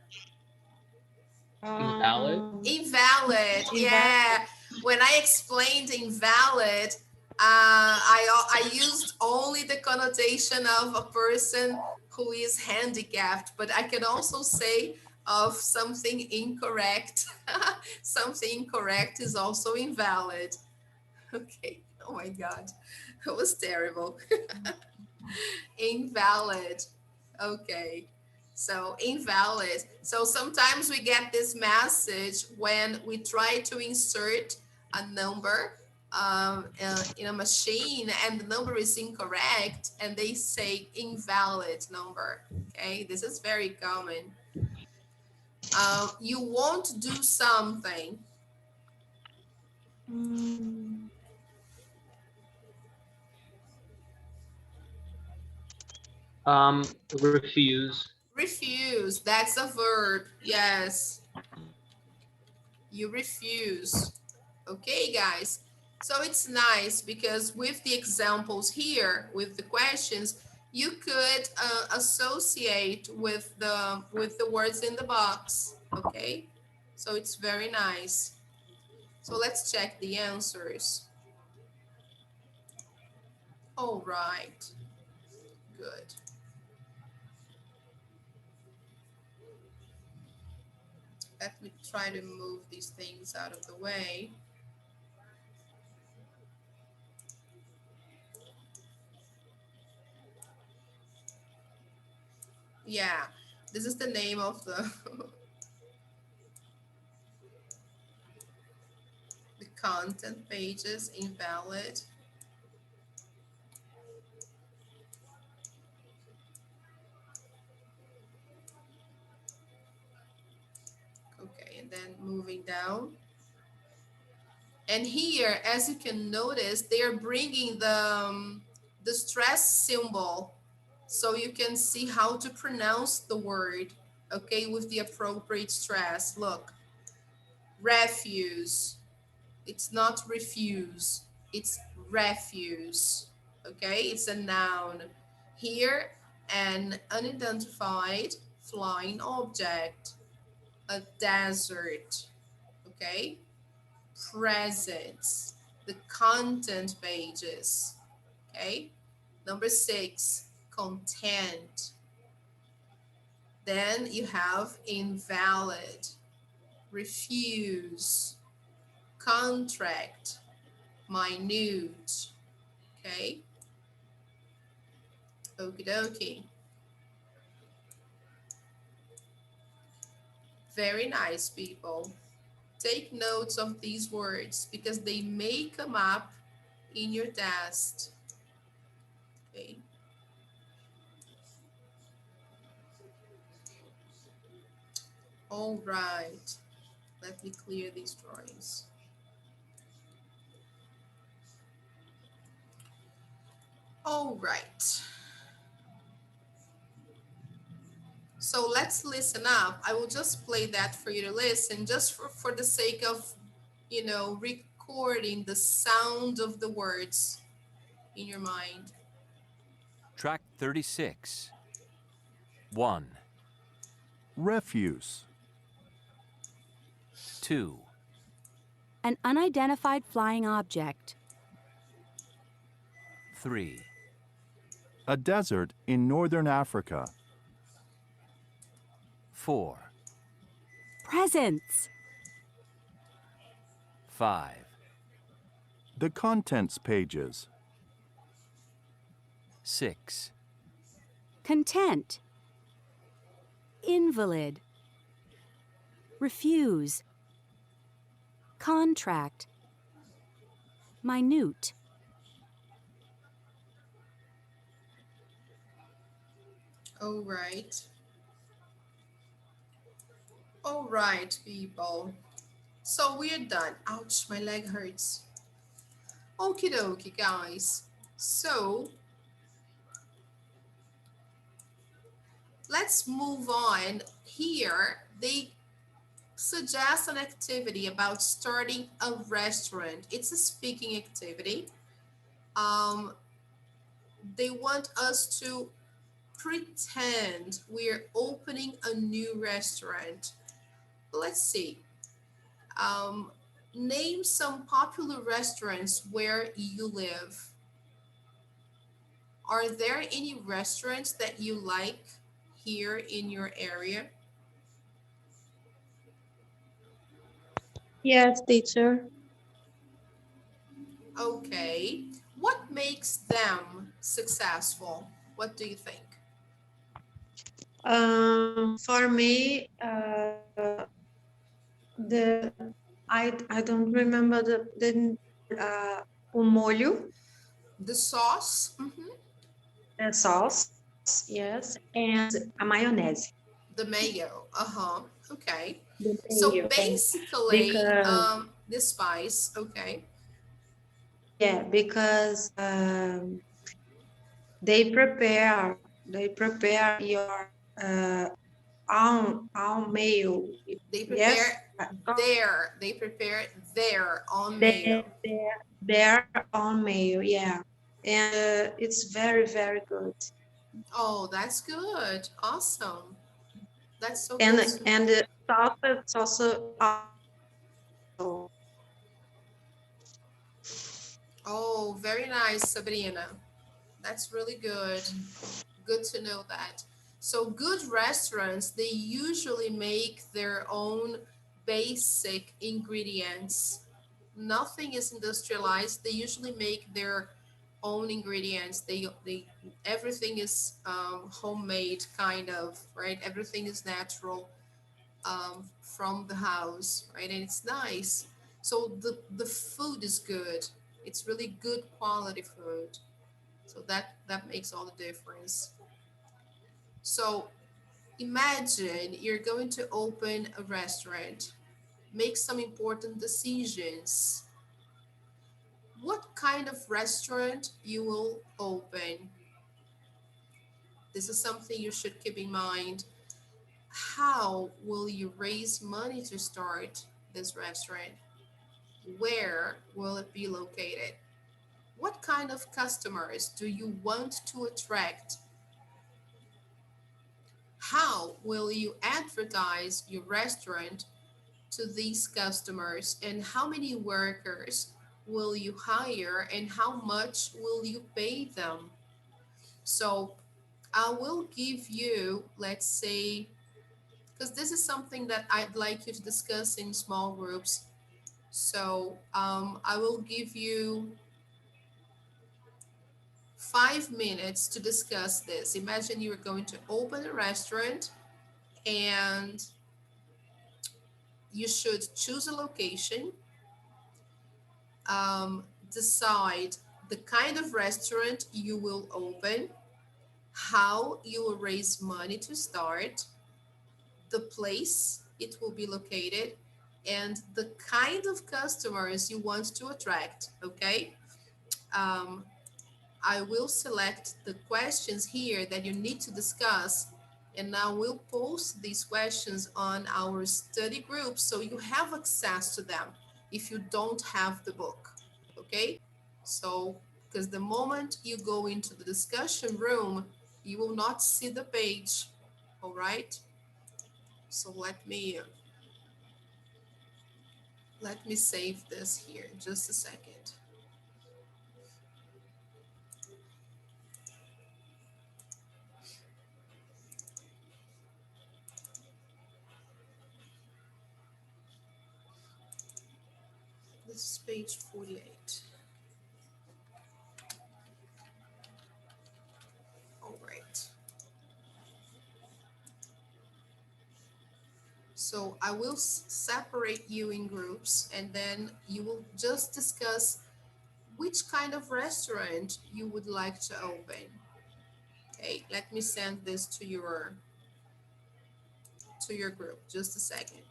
Invalid. Invalid. Yeah. When I explained invalid, I used only the connotation of a person who is handicapped, but I can also say of something incorrect. Something incorrect is also invalid. Okay. Oh my God. That was terrible. Invalid. Okay. So invalid. So sometimes we get this message when we try to insert a number in a machine and the number is incorrect and they say invalid number. Okay, this is very common. You won't do something. Refuse. Refuse. That's a verb. Yes. You refuse. Okay, guys. So it's nice because with the examples here, with the questions, you could associate with the words in the box. Okay, so it's very nice. So let's check the answers. All right, good. Let me try to move these things out of the way. Yeah, this is the name of the the content pages, invalid. Okay, and then moving down. And here, as you can notice, they are bringing the stress symbol so you can see how to pronounce the word, okay, with the appropriate stress. Look, refuse, It's not refuse, it's refuse. Okay, it's a noun. Here, an unidentified flying object, a desert. Okay, presents, the content pages. Okay, number six, content. Then you have invalid, refuse, contract, minute. Okay, okie dokie. Very nice, people. Take notes of these words because they may come up in your test. Okay. All right. Let me clear these drawings. All right. So let's listen up. I will just play that for you to listen, just for the sake of, recording the sound of the words in your mind. Track 36. 1, refuse, 2, An unidentified flying object. 3, a desert in northern Africa, 4, Presents. 5, the contents pages, 6, Content. Invalid. Refuse. Contract. Minute. All right. All right, people. So we're done. Ouch, my leg hurts. Okie dokie, guys. So let's move on. Here, they suggest an activity about starting a restaurant. It's a speaking activity. Um, they want us to pretend we're opening a new restaurant. Let's see. Um, Name some popular restaurants where you live. Are there any restaurants that you like here in your area? Yes, teacher. Okay. What makes them successful? What do you think? For me, the I don't remember the o molho, The sauce, the sauce, yes, and a maionese. the mayo. Okay. The So mayo, basically, because the spice. Okay. yeah, because they prepare your uh, own mayo. They Yes, prepare they prepare their own their mayo. their own mayo. Yeah, and it's very very good. Oh, that's good. Awesome. That's so And good to know. and the sauce is also Oh, very nice, Sabrina. That's really good. Good to know that. So good restaurants, they usually make their own basic ingredients. Nothing is industrialized. They usually make their own ingredients. They everything is homemade kind of, right? Everything is natural from the house, right? And it's nice. So the food is good. It's really good quality food. So that makes all the difference. So imagine you're going to open a restaurant, make some important decisions. What kind of restaurant you will open? This is something you should keep in mind. How will you raise money to start this restaurant? Where will it be located? What kind of customers do you want to attract? How will you advertise your restaurant to these customers, and how many workers will you hire, and how much will you pay them? So I will give you, let's say, because this is something that I'd like you to discuss in small groups. So I will give you 5 minutes to discuss this. Imagine you are going to open a restaurant, and you should choose a location, decide the kind of restaurant you will open, how you will raise money to start, the place it will be located, and the kind of customers you want to attract. Okay. Um, I will select the questions here that you need to discuss, and I will post these questions on our study group so you have access to them if you don't have the book. Okay. So, because the moment you go into the discussion room, you will not see the page. All right. So let me save this here. Just a second. This is page 48. All right. So I will separate you in groups, and then you will just discuss which kind of restaurant you would like to open. Okay, let me send this to your group. Just a second.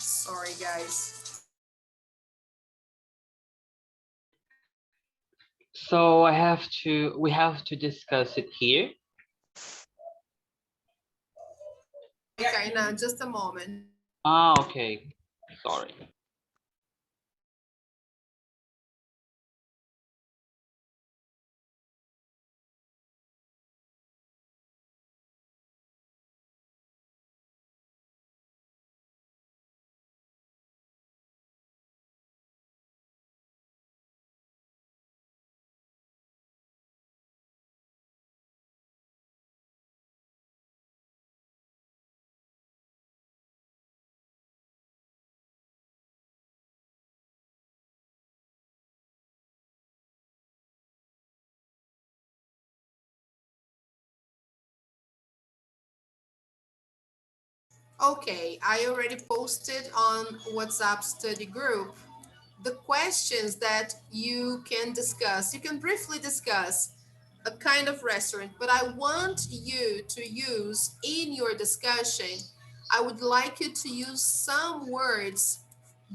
Sorry, guys. So we have to discuss it here. Okay, now just a moment. Ah, okay. Sorry. Okay, I already posted on WhatsApp study group the questions that you can discuss. You can briefly discuss a kind of restaurant, but I want you to use in your discussion, I would like you to use some words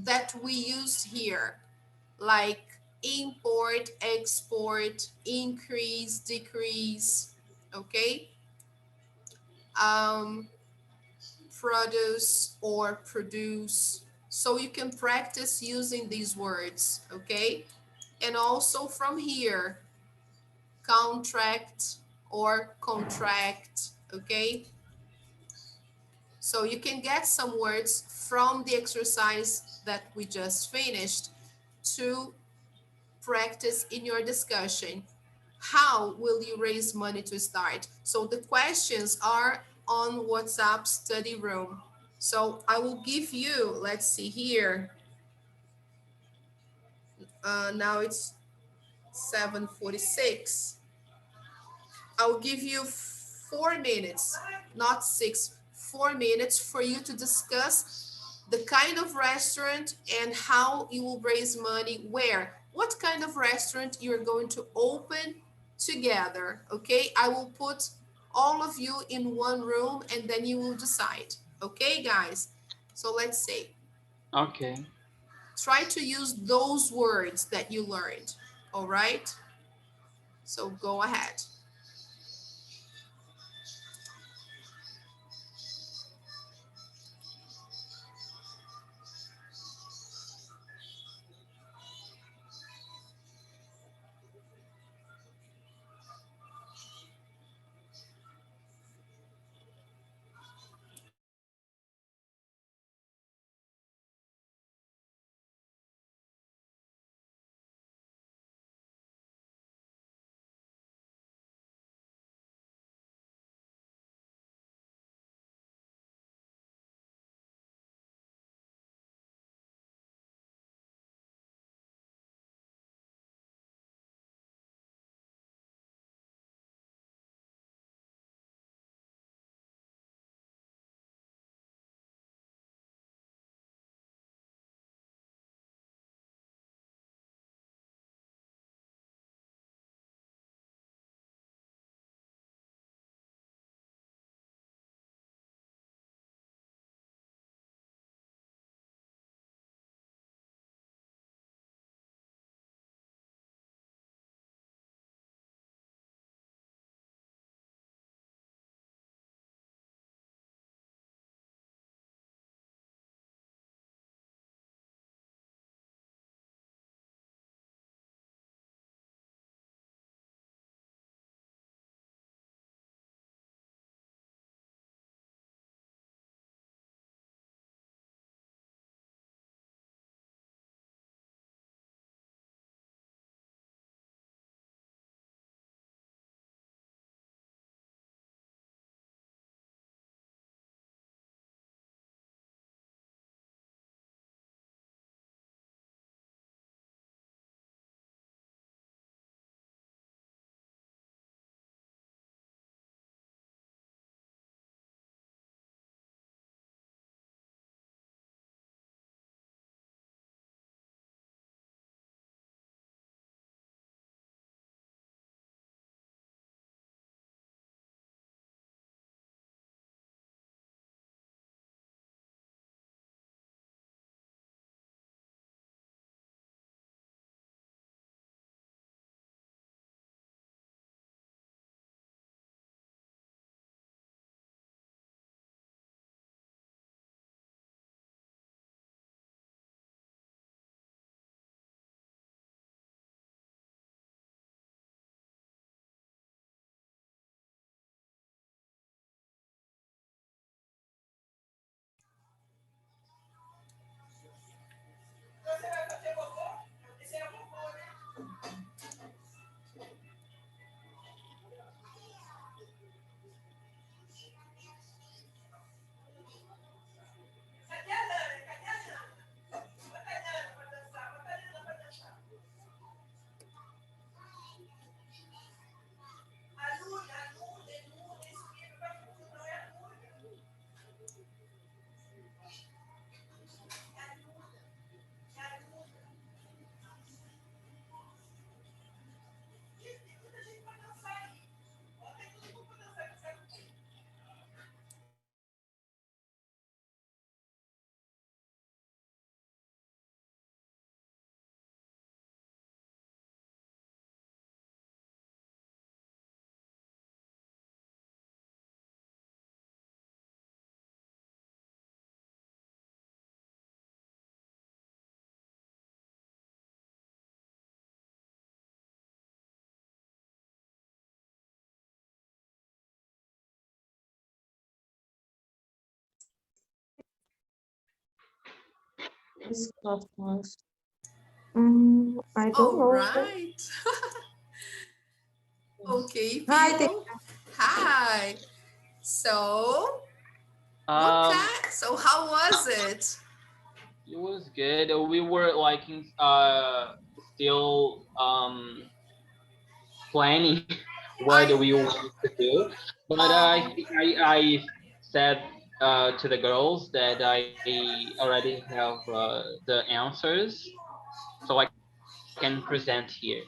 that we used here, like import, export, increase, decrease, okay? Um, produce or produce. So you can practice using these words, okay? And also from here, contract or contract, okay? So you can get some words from the exercise that we just finished to practice in your discussion. How will you raise money to start? So the questions are on WhatsApp study room. So I will give you, let's see here. Now it's 7:46. I'll give you 4 minutes, not six, 4 minutes for you to discuss the kind of restaurant and how you will raise money where. What kind of restaurant you're going to open together, okay? I will put all of you in one room and then you will decide, okay, guys? So let's see. Okay. Try to use those words that you learned, all right? So go ahead. These customers. I don't All know. right. Okay, Hi, people. Hi. So, Um, so how was it? it was good. We were like still planning what I we wanted to do, but I Oh, think I said to the girls that I already have the answers, so I can present here.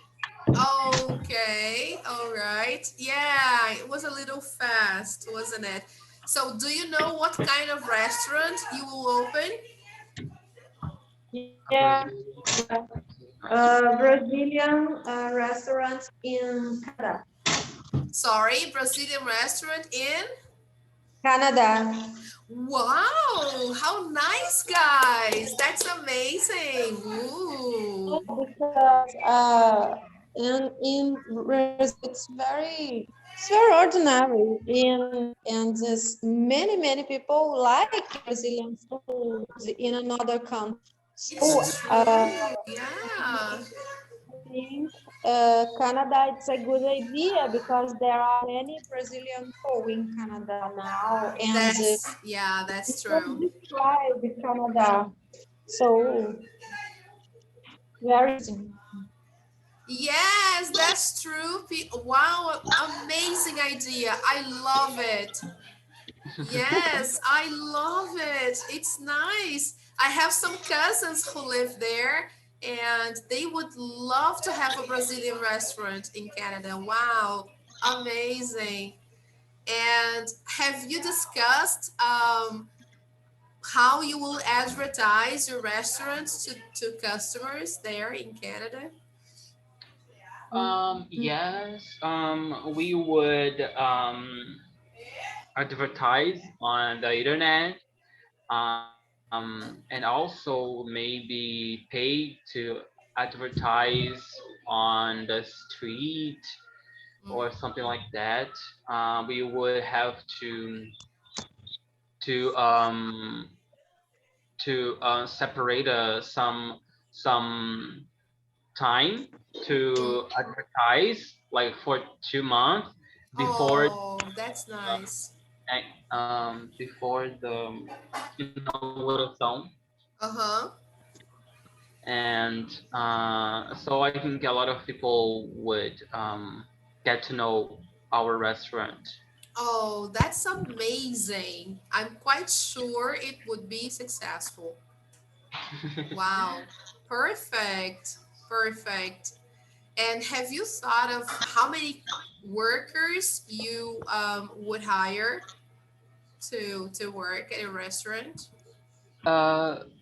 okay. All right. Yeah, it was a little fast, wasn't it? So, do you know what kind of restaurant you will open? Yeah, Brazilian yeah. restaurant. Brazilian restaurant in Canada. Sorry, Brazilian restaurant in? Canada. Wow, how nice, guys. That's amazing. Ooh. Because in Brazil it's very ordinary and there's many people like Brazilian food in another country. So It's true. Yeah. I think Canada it's a good idea because there are many Brazilian people in Canada now and Yeah, that's people true. describe Canada so very interesting. Yes, that's true. Wow, amazing idea. I love it. Yes, I love it. It's nice. I have some cousins who live there and they would love to have a Brazilian restaurant in Canada. Wow, amazing. And have you discussed how you will advertise your restaurants to customers there in Canada? Yes. We would advertise on the internet, and also maybe pay to advertise on the street or something like that. We would have to separate some time to advertise like for 2 months before Oh, that's nice. before the inauguração, Uh-huh. and so I think a lot of people would get to know our restaurant. Oh, that's amazing. I'm quite sure it would be successful. Wow. Perfect. Perfect. And have you thought of how many workers you would hire to work at a restaurant?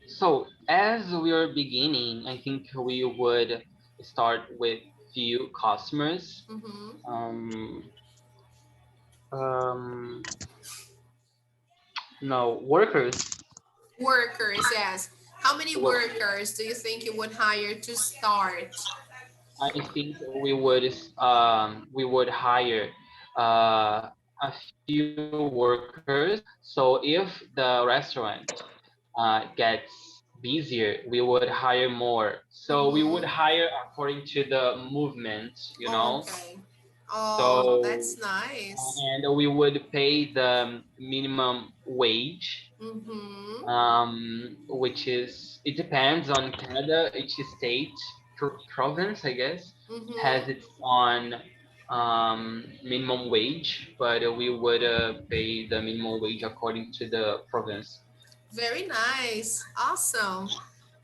So as we are beginning, I think we would start with few customers. Mm-hmm. Um, um, no workers. Workers, yes. How many Wo- workers do you think you would hire to start? I think we would hire a few workers. So if the restaurant gets busier, we would hire more. So we would Mm-hmm. hire according to the movement, you know. Okay. Oh, So that's nice. and we would pay the minimum wage, Mm-hmm. which is it depends on Canada. Each state, province, I guess, Mm-hmm. has its own minimum wage, but we would pay the minimum wage according to the province. Very nice. Awesome.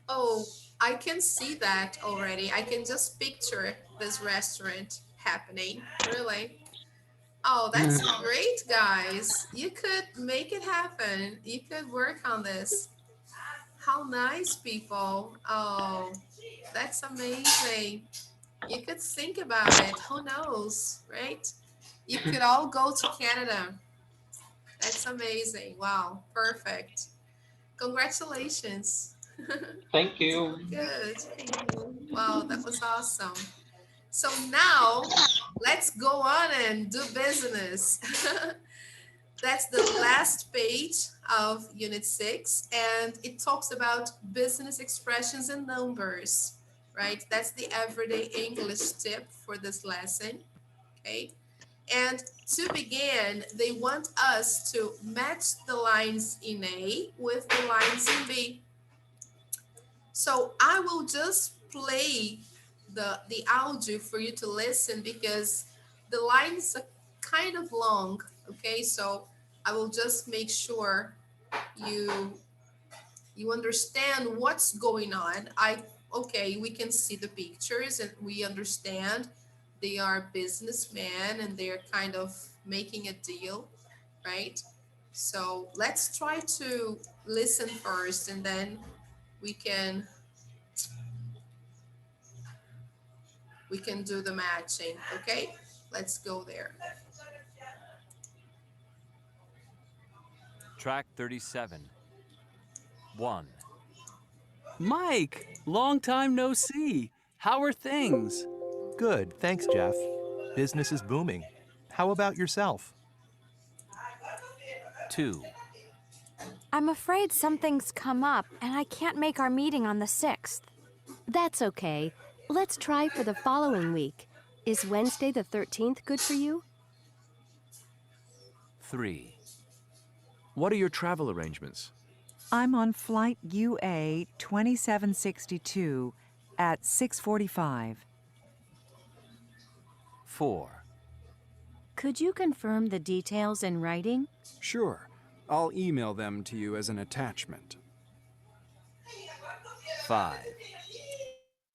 Oh, I can see that already. I can just picture this restaurant happening. Really. Oh, that's great, guys. You could make it happen. You could work on this. How nice, people. Oh, that's amazing. You could think about it. Who knows, right? You could all go to Canada. That's amazing. Wow, perfect. Congratulations. Thank you. Good. Wow, that was awesome. So now let's go on and do business. That's the last page of Unit 6, and it talks about business expressions and numbers, right? That's the everyday English tip for this lesson, okay? And to begin, they want us to match the lines in A with the lines in B. So I will just play the audio for you to listen because the lines are kind of long, okay? So I will just make sure you you understand what's going on. Okay, we can see the pictures and we understand they are businessmen and they're kind of making a deal, right? So let's try to listen first and then we can we can do the matching, okay? Let's go there. Track 37. 1. Mike, long time no see. How are things? Good, thanks, Jeff. Business is booming. How about yourself? 2. I'm afraid something's come up and I can't make our meeting on the 6th. That's okay. Let's try for the following week. Is Wednesday the 13th good for you? 3. What are your travel arrangements? I'm on flight UA 2762 at 6:45. 4. Could you confirm the details in writing? Sure. I'll email them to you as an attachment. 5.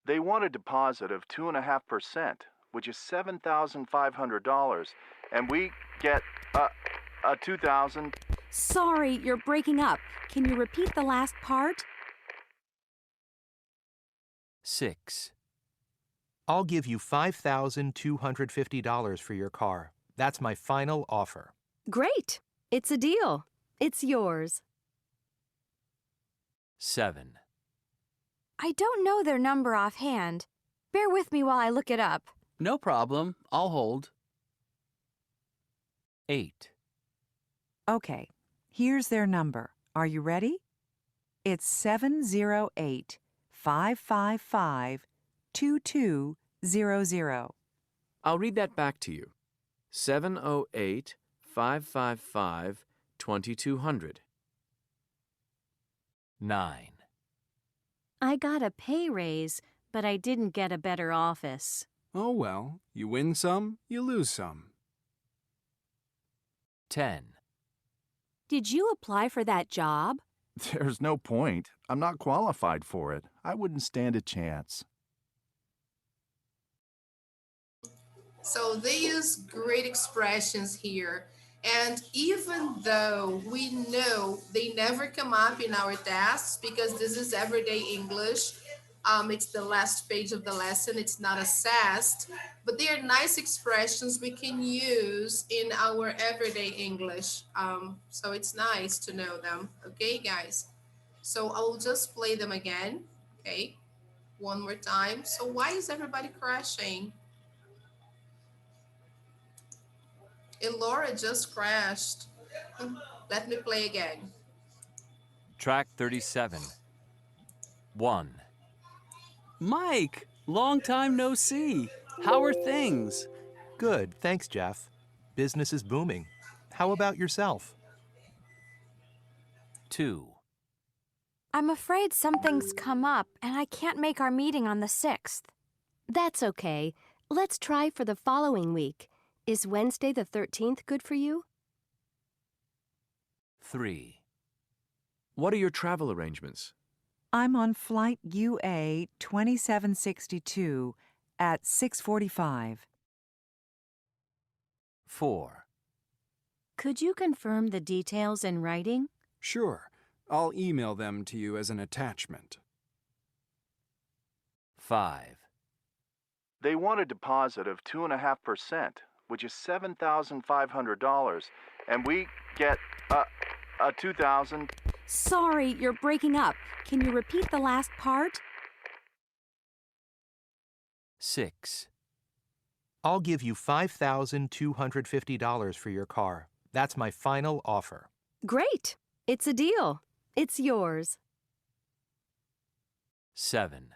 They want a deposit of 2.5%, which is $7,500, and we get a 2,000. Sorry, you're breaking up. Can you repeat the last part? 6. I'll give you $5,250 for your car. That's my final offer. Great. It's a deal. It's yours. 7. I don't know their number offhand. Bear with me while I look it up. No problem. I'll hold. 8. Okay, here's their number. Are you ready? It's 708-555-2200. I'll read that back to you. 708-555-2200. 9. I got a pay raise, but I didn't get a better office. Oh well, you win some, you lose some. 10. Did you apply for that job? There's no point. I'm not qualified for it. I wouldn't stand a chance. So they use great expressions here. And even though we know they never come up in our tests because this is everyday English, it's the last page of the lesson, it's not assessed, but they are nice expressions we can use in our everyday English. So it's nice to know them. Okay, guys? So I will just play them again. Okay, one more time. So why is everybody crashing? Laura just crashed. Let me play again. Track 37. 1. Mike, long time no see. How are things? Good, thanks, Jeff. Business is booming. How about yourself? 2. I'm afraid something's come up and I can't make our meeting on the 6th. That's okay. Let's try for the following week. Is Wednesday the 13th good for you? 3. What are your travel arrangements? I'm on flight UA 2762 at 6:45. 4. Could you confirm the details in writing? Sure. I'll email them to you as an attachment. 5. They want a deposit of 2.5%, which is $7,500, and we get a 2,000. Sorry, you're breaking up. Can you repeat the last part? 6. I'll give you $5,250 for your car. That's my final offer. Great. It's a deal. It's yours. 7,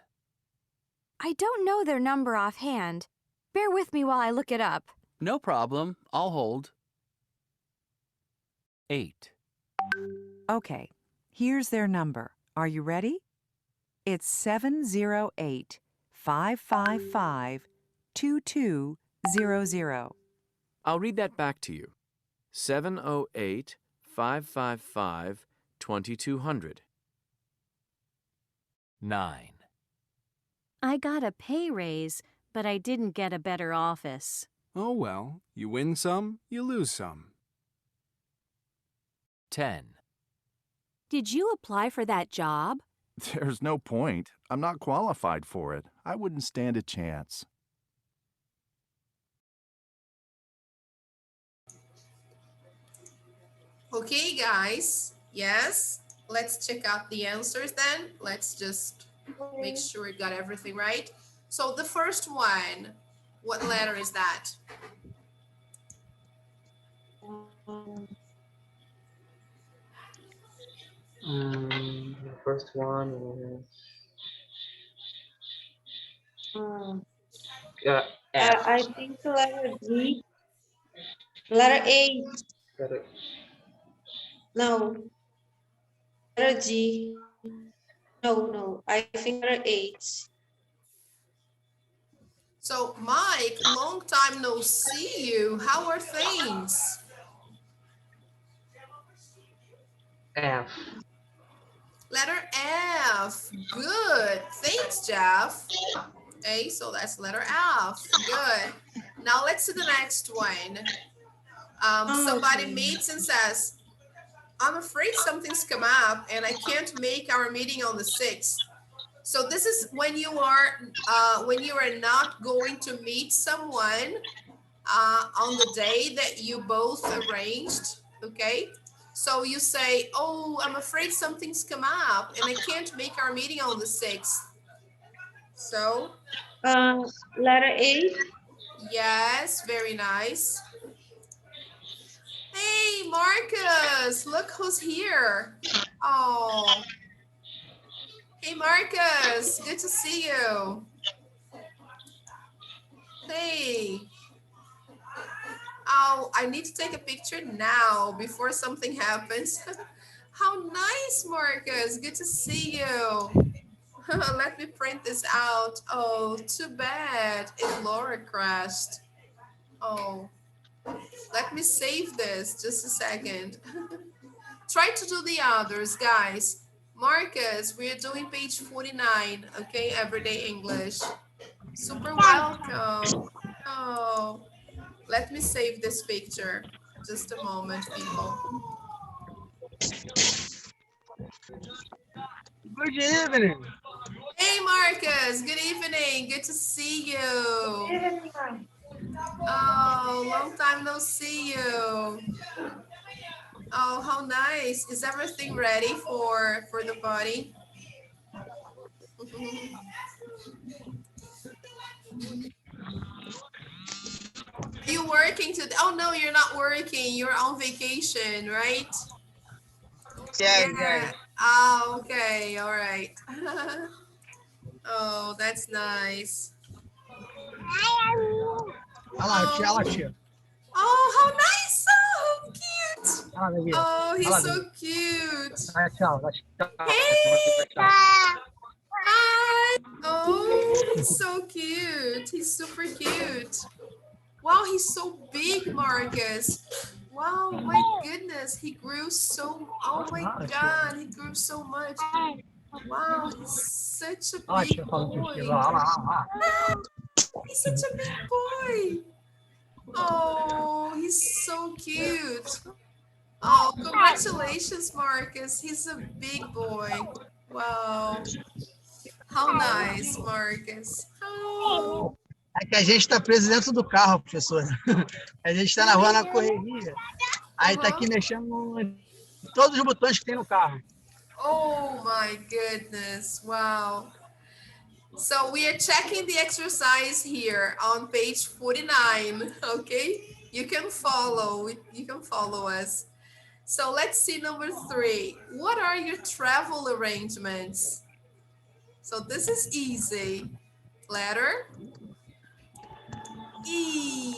I don't know their number offhand. Bear with me while I look it up. No problem. I'll hold. 8, Okay, here's their number. Are you ready? It's 708-555-2200. I'll read that back to you. 708-555-2200. 9, I got a pay raise, but I didn't get a better office. Oh well, you win some, you lose some. 10, Did you apply for that job? There's no point. I'm not qualified for it. I wouldn't stand a chance. Okay, guys. Yes. Let's check out the answers then. Let's just make sure we got everything right. So the first one, what letter is that? The first one is F. I think letter G. Letter A. Letter- No. Letter G. No. I think letter H. So Mike, long time no see you. How are things? F. Letter F. Good. Thanks, Jeff. Okay, so that's letter F. Good. Now let's see the next one. Somebody meets and says, I'm afraid something's come up and I can't make our meeting on the 6th. So this is when you are not going to meet someone on the day that you both arranged, okay? So you say, oh, I'm afraid something's come up and I can't make our meeting on the 6th. So? Letter A. Yes, very nice. Hey, Marcus, look who's here. Oh. Hey, Marcus, good to see you. Hey. Oh, I need to take a picture now before something happens. How nice, Marcus. Good to see you. Let me print this out. Oh, too bad. Laura crashed. Oh, let me save this. Just a second. Try to do the others, guys. Marcus, we're doing page 49, okay? Everyday English. Super welcome. Oh, let me save this picture. Just a moment, people. Good evening. Hey, Marcus. Good evening. Good to see you. Oh, long time no see you. Oh, how nice. Is everything ready for the party? Are you working today? Oh, no, you're not working. You're on vacation, right? Yeah. Oh, okay. All right. Oh, that's nice. Olha tia. Oh, how nice. So cute. Oh, he's so cute. Hey. Hi. Oh, he's so cute. He's super cute. Wow, he's so big, Marcus. Wow, my goodness. He grew so, oh my God, he grew so much. Wow, he's such a big boy. He's such a big boy. Oh, he's so cute. Oh, congratulations, Marcus. He's a big boy. Wow. How nice, Marcus. Oh. É que a gente está preso dentro do carro, professora. A gente está na rua na correria. Aí tá aqui mexendo em todos os botões que tem no carro. Oh my goodness. Wow. So we are checking the exercise here on page 49, okay? You can follow. You can follow us. So let's see number 3. What are your travel arrangements? So this is easy. Letter E.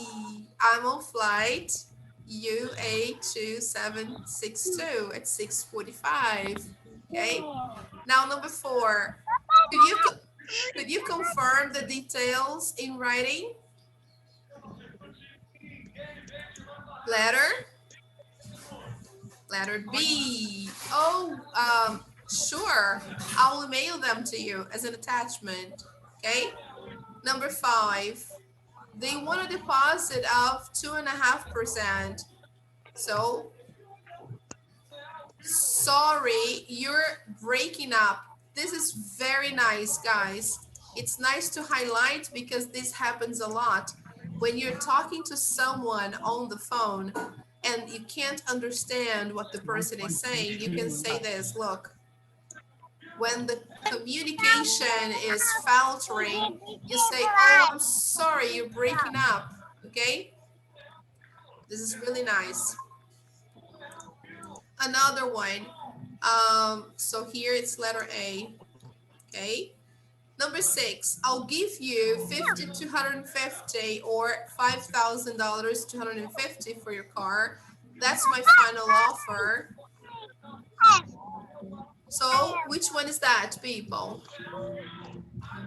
I'm on flight UA2762 at 6:45. Okay. Now number 4. Could you confirm the details in writing? Letter B. Oh, sure. I will mail them to you as an attachment. Okay. Number 5. They want a deposit of 2.5%. So, sorry, you're breaking up. This is very nice, guys. It's nice to highlight because this happens a lot. When you're talking to someone on the phone and you can't understand what the person is saying, you can say this, look, when the communication is faltering, you say, oh, I'm sorry, you're breaking up, okay? This is really nice. Another one. So here it's letter A, okay? Number 6, I'll give you $5,250 or $5,000, 250 for your car. That's my final offer. So which one is that, people?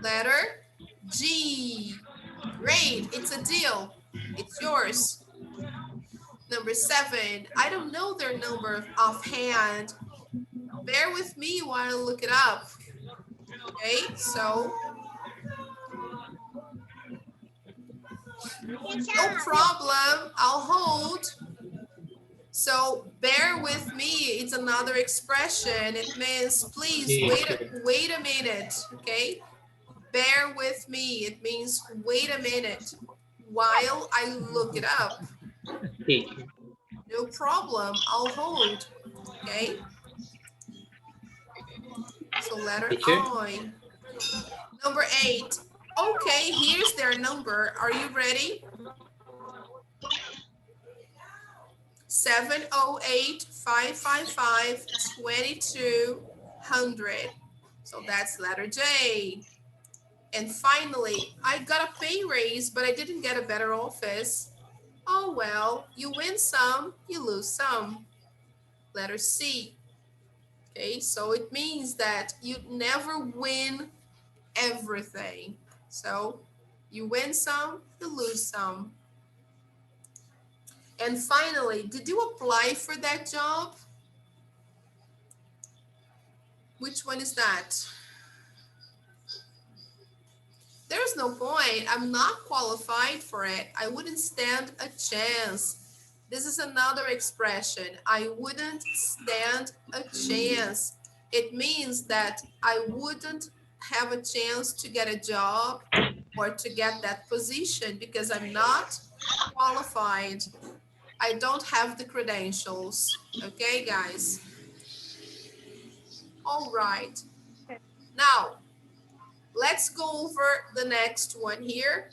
Letter G. Great, it's a deal. It's yours. Number 7, I don't know their number offhand. Bear with me while I look it up. Okay, so no problem, I'll hold. So bear with me, it's another expression. It means please wait a minute, okay? Bear with me, it means wait a minute while I look it up. No problem, I'll hold, okay? So letter I. Number 8. Okay, here's their number. Are you ready? 708-555-2200. So that's letter J. And finally, I got a pay raise, but I didn't get a better office. Oh well, you win some, you lose some. Letter C. Okay, so it means that you never win everything. So you win some, you lose some. And finally, did you apply for that job? Which one is that? There's no point. I'm not qualified for it. I wouldn't stand a chance. This is another expression. I wouldn't stand a chance. It means that I wouldn't have a chance to get a job or to get that position because I'm not qualified. I don't have the credentials. Okay, guys? All right. Now, let's go over the next one here.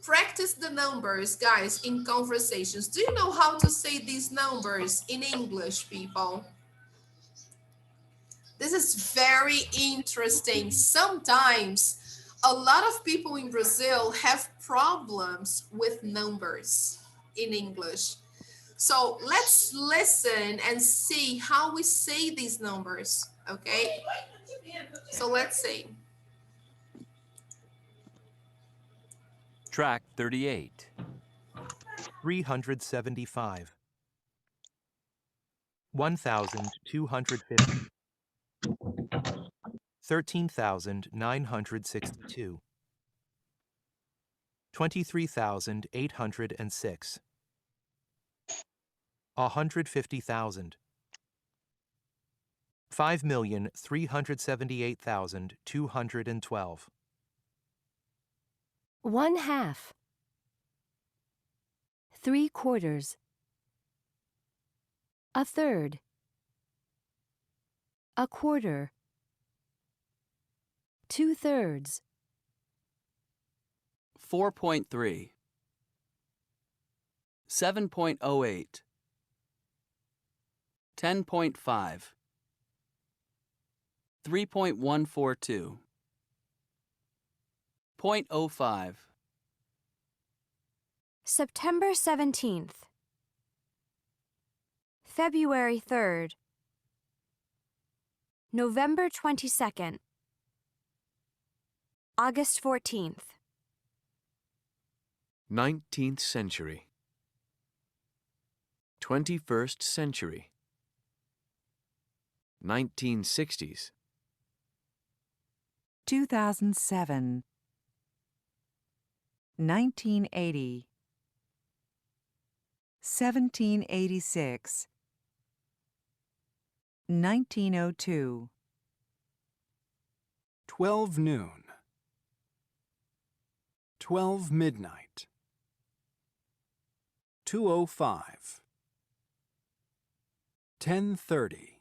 Practice the numbers, guys, in conversations. Do you know how to say these numbers in English, people? This is very interesting. Sometimes a lot of people in Brazil have problems with numbers in English. So let's listen and see how we say these numbers, okay? So let's see. Track 38. 375. 1,250. 13,962. 23,806. 150,000. 5,378,212. 1/2. 3/4. 1/3. 1/4. 2/3. 4.3. 7.08, 10.5, 3.142, 0.05. September 17th, February 3rd, November 22nd, August 14th. 19th century. 21st century. 1960s. 2007, 1980, 1786, 1902, 12 noon. 12 midnight. 2:05. 10:30.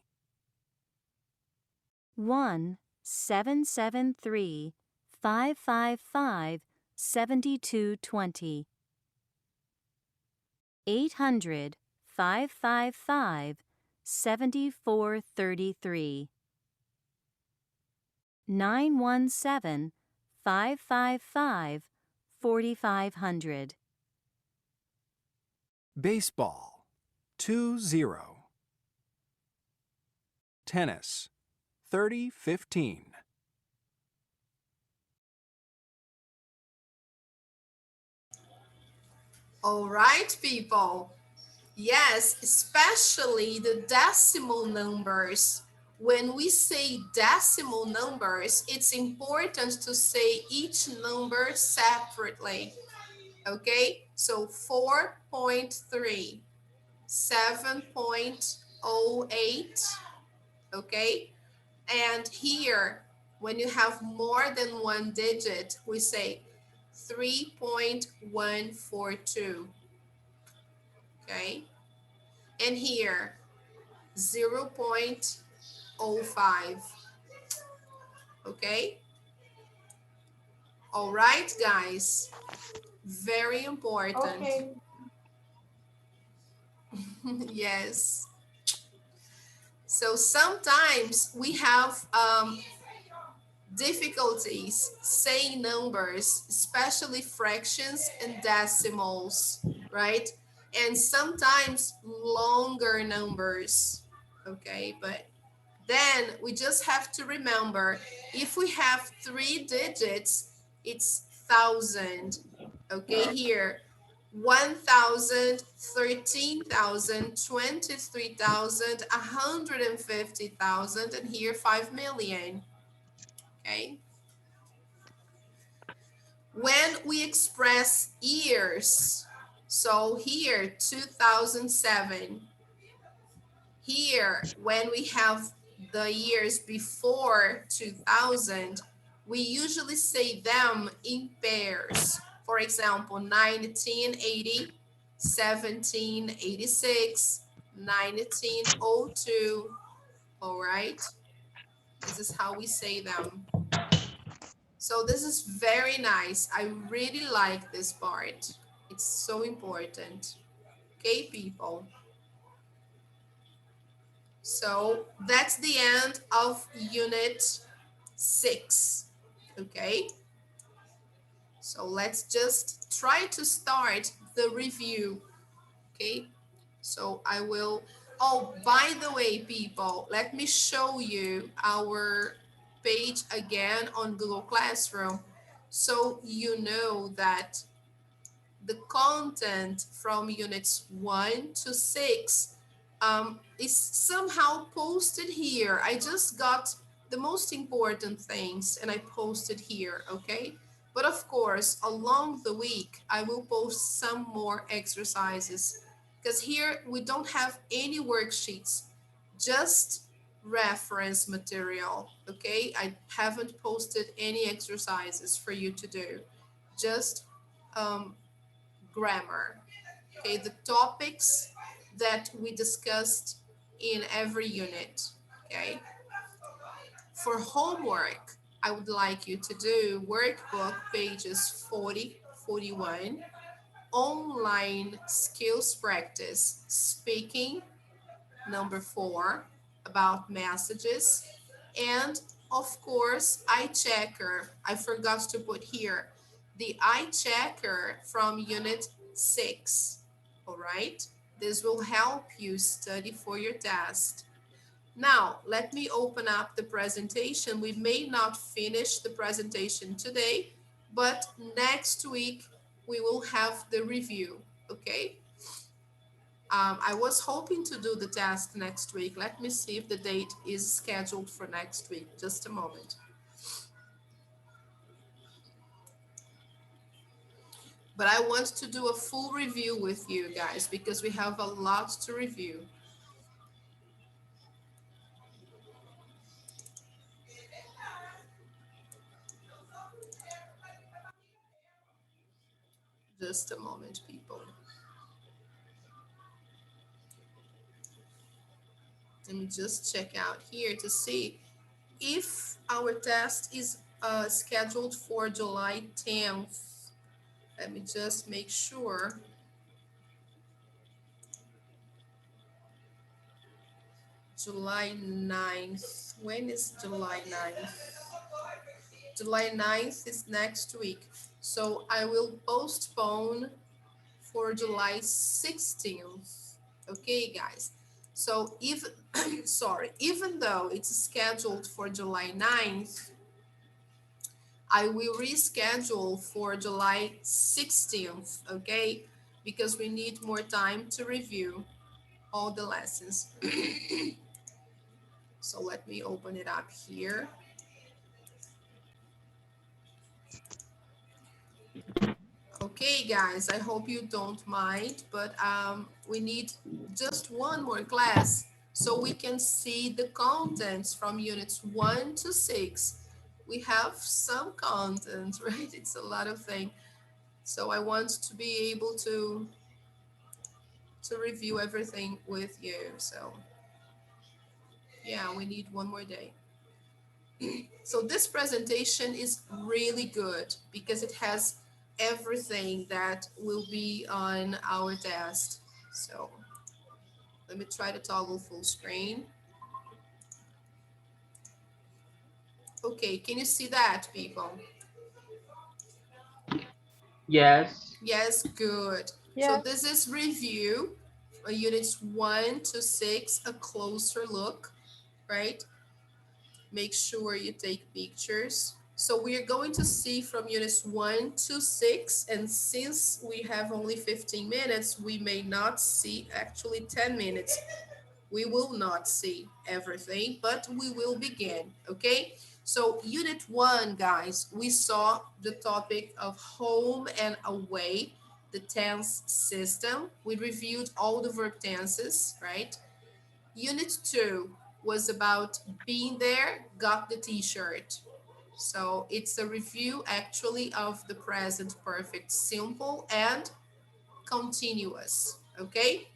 1-773-555-7220. 800-555-7433. 917-555-4500. Baseball. 2-0. Tennis. 30-15. All right, people. Yes, especially the decimal numbers. When we say decimal numbers, it's important to say each number separately. Okay, so 4.3, 7.08, okay? And here, when you have more than one digit, we say 3.142, okay? And here, 0.05, okay? All right, guys, very important. Okay. Yes. So sometimes we have difficulties saying numbers, especially fractions and decimals, right? And sometimes longer numbers, okay? But then we just have to remember, if we have 3 digits, it's 1,000, okay? Here, 1,000, 13,000, 23,000, 150,000, and here 5 million, okay? When we express years, so here 2007, here when we have the years before 2000, we usually say them in pairs. For example, 1980, 1786, 1902. All right, this is how we say them. So this is very nice. I really like this part. It's so important. Okay, people. So that's the end of unit 6. Okay. So let's just try to start the review. Okay. So I will, oh, by the way, people, let me show you our page again on Google Classroom, so you know that the content from units 1 to 6 is somehow posted here. I just got the most important things and I posted here, okay? But of course, along the week, I will post some more exercises, because here we don't have any worksheets, just reference material, okay? I haven't posted any exercises for you to do, just grammar, okay? The topics that we discussed in every unit, okay? For homework, I would like you to do workbook pages 40, 41, online skills practice, speaking, number 4, about messages, and of course, eye checker. I forgot to put here the eye checker from unit 6. All right, this will help you study for your test. Now, let me open up the presentation. We may not finish the presentation today, but next week we will have the review, okay? I was hoping to do the test next week. Let me see if the date is scheduled for next week. Just a moment. But I want to do a full review with you guys because we have a lot to review. Just a moment, people. Let me just check out here to see if our test is scheduled for July 10th. Let me just make sure. July 9th. When is July 9th? July 9th is next week. So I will postpone for July 16th. Okay, guys. So even, sorry, even though it's scheduled for July 9th, I will reschedule for July 16th, okay? Because we need more time to review all the lessons. So let me open it up here. Okay, guys, I hope you don't mind, but we need just one more class so we can see the contents from units 1 to 6. We have some content, right? It's a lot of things. So I want to be able to review everything with you. So yeah, we need one more day. So this presentation is really good because it has everything that will be on our test. So let me try to toggle full screen. Okay, can you see that, people? Yes. Yes, good. So this is review, units 1 to 6, a closer look, right? Make sure you take pictures. So we are going to see from units 1 to 6, and since we have only 15 minutes, we may not see actually 10 minutes. We will not see everything, but we will begin, okay? So unit 1, guys, we saw the topic of home and away, the tense system. We reviewed all the verb tenses, right? Unit 2 was about being there, got the t-shirt. So it's a review actually of the present perfect simple and continuous, okay?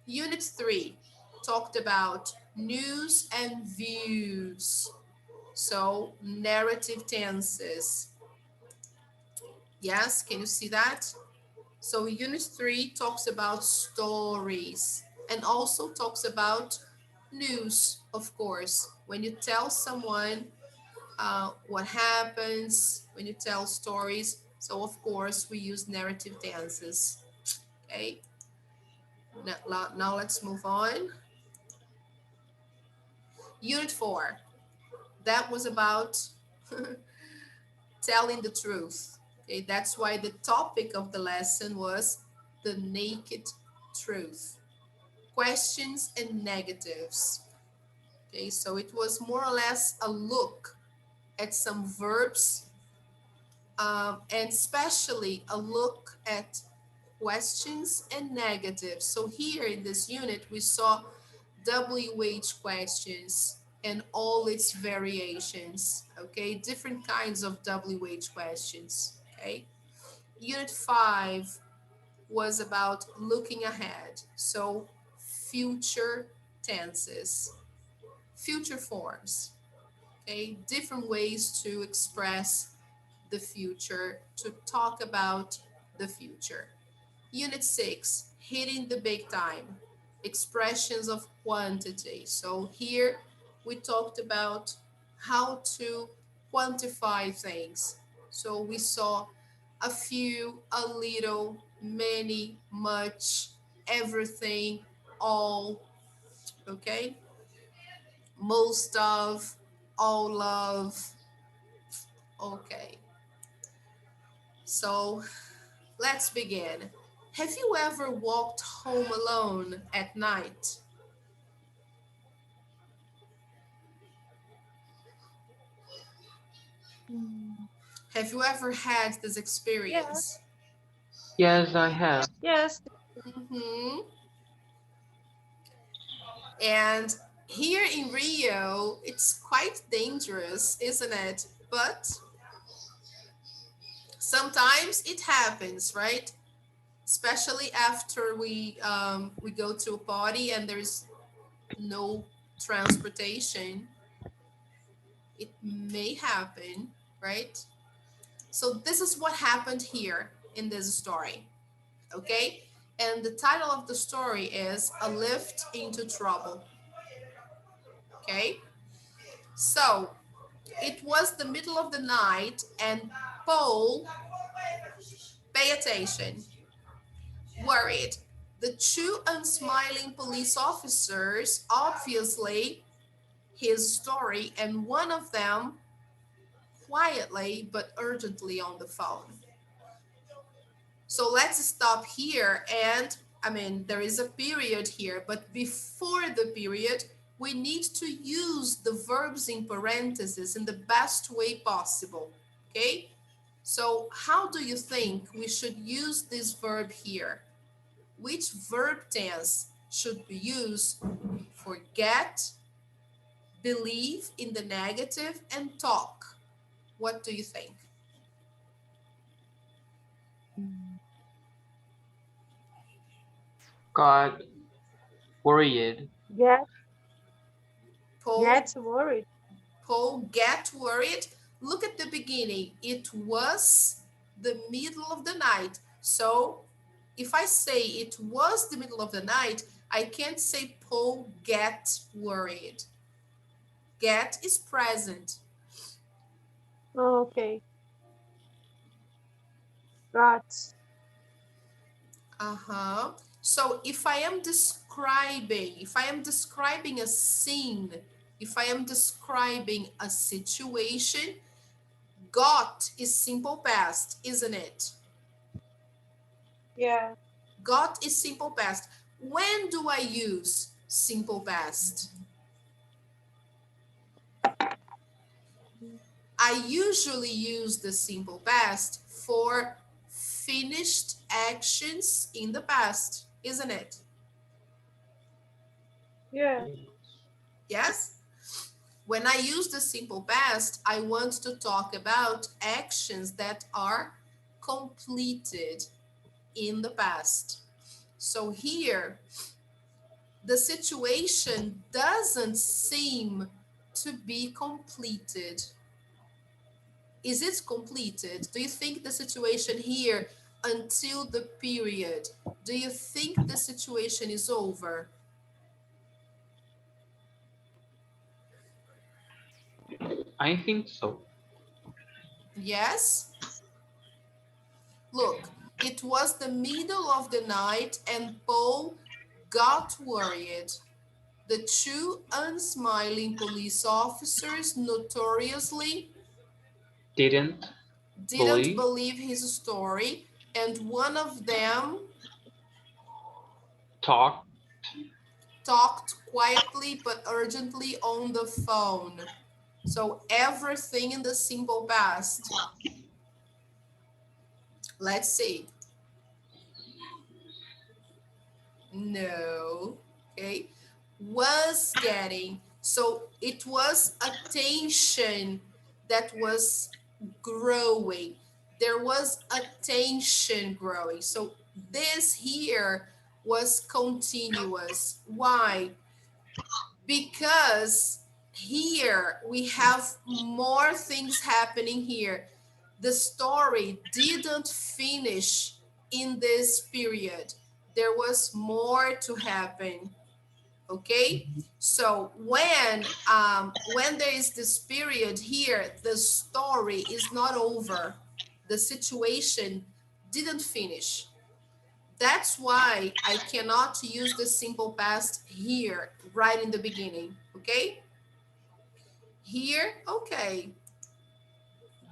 Unit 3 talked about news and views. So narrative tenses. Yes, can you see that? So unit 3 talks about stories and also talks about news, of course. When you tell someone what happens, when you tell stories. So of course we use narrative tenses. Okay, now let's move on. Unit 4, that was about telling the truth. Okay, that's why the topic of the lesson was the naked truth. Questions and negatives. Okay, so it was more or less a look at some verbs and especially a look at questions and negatives. So here in this unit, we saw WH questions and all its variations, okay? Different kinds of WH questions, okay? Unit 5 was about looking ahead. So future tenses, future forms, okay? Different ways to express the future, to talk about the future. Unit 6, hitting the big time, expressions of quantity. So here we talked about how to quantify things. So we saw a few, a little, many, much, everything, all, okay? Most of, all of, okay. So let's begin. Have you ever walked home alone at night? Have you ever had this experience? Yes, I have. Yes. Hmm. And here in Rio, it's quite dangerous, isn't it? But sometimes it happens, right? Especially after we go to a party and there's no transportation, it may happen, right? So this is what happened here in this story, okay? And the title of the story is A Lift into Trouble, okay? So it was the middle of the night and Paul, pay attention, worried. The two unsmiling police officers, obviously his story, and one of them quietly but urgently on the phone. So let's stop here. And I mean, there is a period here, but before the period, we need to use the verbs in parentheses in the best way possible. Okay? So, how do you think we should use this verb here? Which verb tense should we use for get, believe in the negative, and talk? What do you think? Got worried. Get Paul, gets worried. Paul get worried. Look at the beginning. It was the middle of the night. So if I say it was the middle of the night, I can't say Paul get worried. Get is present. Okay. Got. Uh-huh. So if I am describing a scene, if I am describing a situation, got is simple past, isn't it? Yeah. Got is simple past. When do I use simple past? I usually use the simple past for finished actions in the past, isn't it? Yeah. Yes? When I use the simple past, I want to talk about actions that are completed in the past. So here, the situation doesn't seem to be completed. Is it completed? Do you think the situation here until the period, do you think the situation is over? I think so. Yes? Look, it was the middle of the night and Paul got worried. The two unsmiling police officers notoriously Didn't didn't believe. believe his story, and one of them Talk. talked quietly but urgently on the phone. So everything in the simple past. Let's see. No. Okay. Was getting. So it was a tension that was growing. There was a tension growing. So this here was continuous. Why? Because here we have more things happening here. The story didn't finish in this period. There was more to happen. Okay, so when there is this period here, the story is not over. The situation didn't finish. That's why I cannot use the simple past here, right in the beginning. Okay, here, okay,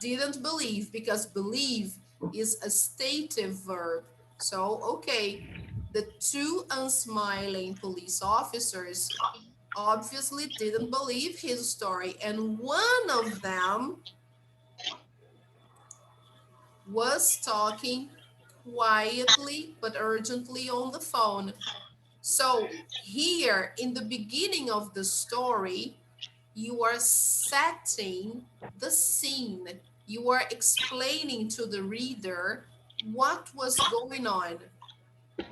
didn't believe, because believe is a stative verb. So, okay, the two unsmiling police officers obviously didn't believe his story, and one of them was talking quietly but urgently on the phone. So, here in the beginning of the story, you are setting the scene. You are explaining to the reader what was going on,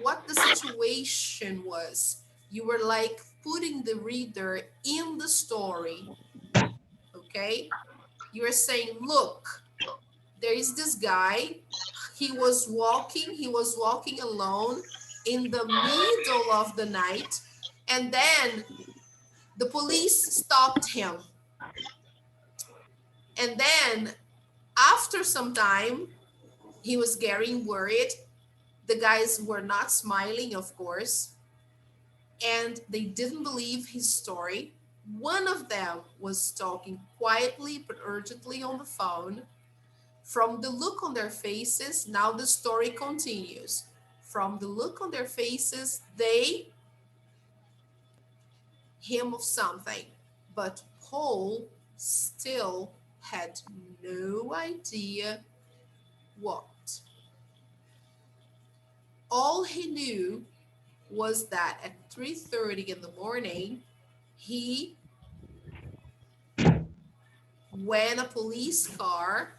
what the situation was. You were like putting the reader in the story, okay? You are saying, look, there is this guy. He was walking alone in the middle of the night, and then the police stopped him. And then after some time, he was getting worried. The guys were not smiling, of course, and they didn't believe his story. One of them was talking quietly but urgently on the phone. From the look on their faces, now the story continues. From the look on their faces, they him of something, but Paul still had no idea what. All he knew was that at 3:30 in the morning, he when a police car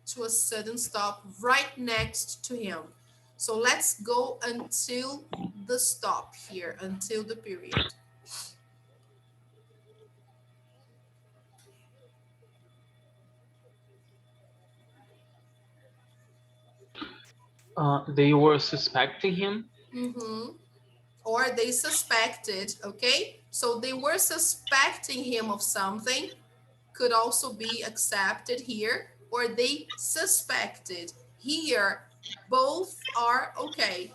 to a sudden stop right next to him. So let's go until the stop here, until the period. They were suspecting him. Mm-hmm. Or they suspected, okay? So they were suspecting him of something, could also be accepted here, or they suspected. Here, both are okay.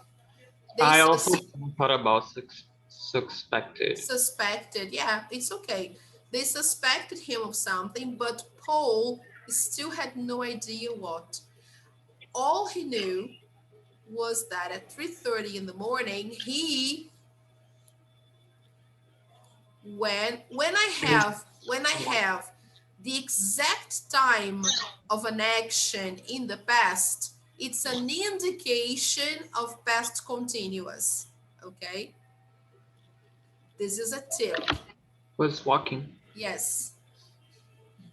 They I also thought about suspected. suspected, yeah, it's okay. They suspected him of something, but Paul still had no idea what. All he knew was that at 3:30 in the morning, he when I have the exact time of an action in the past, it's an indication of past continuous. Okay, this is a tip. Was walking. Yes,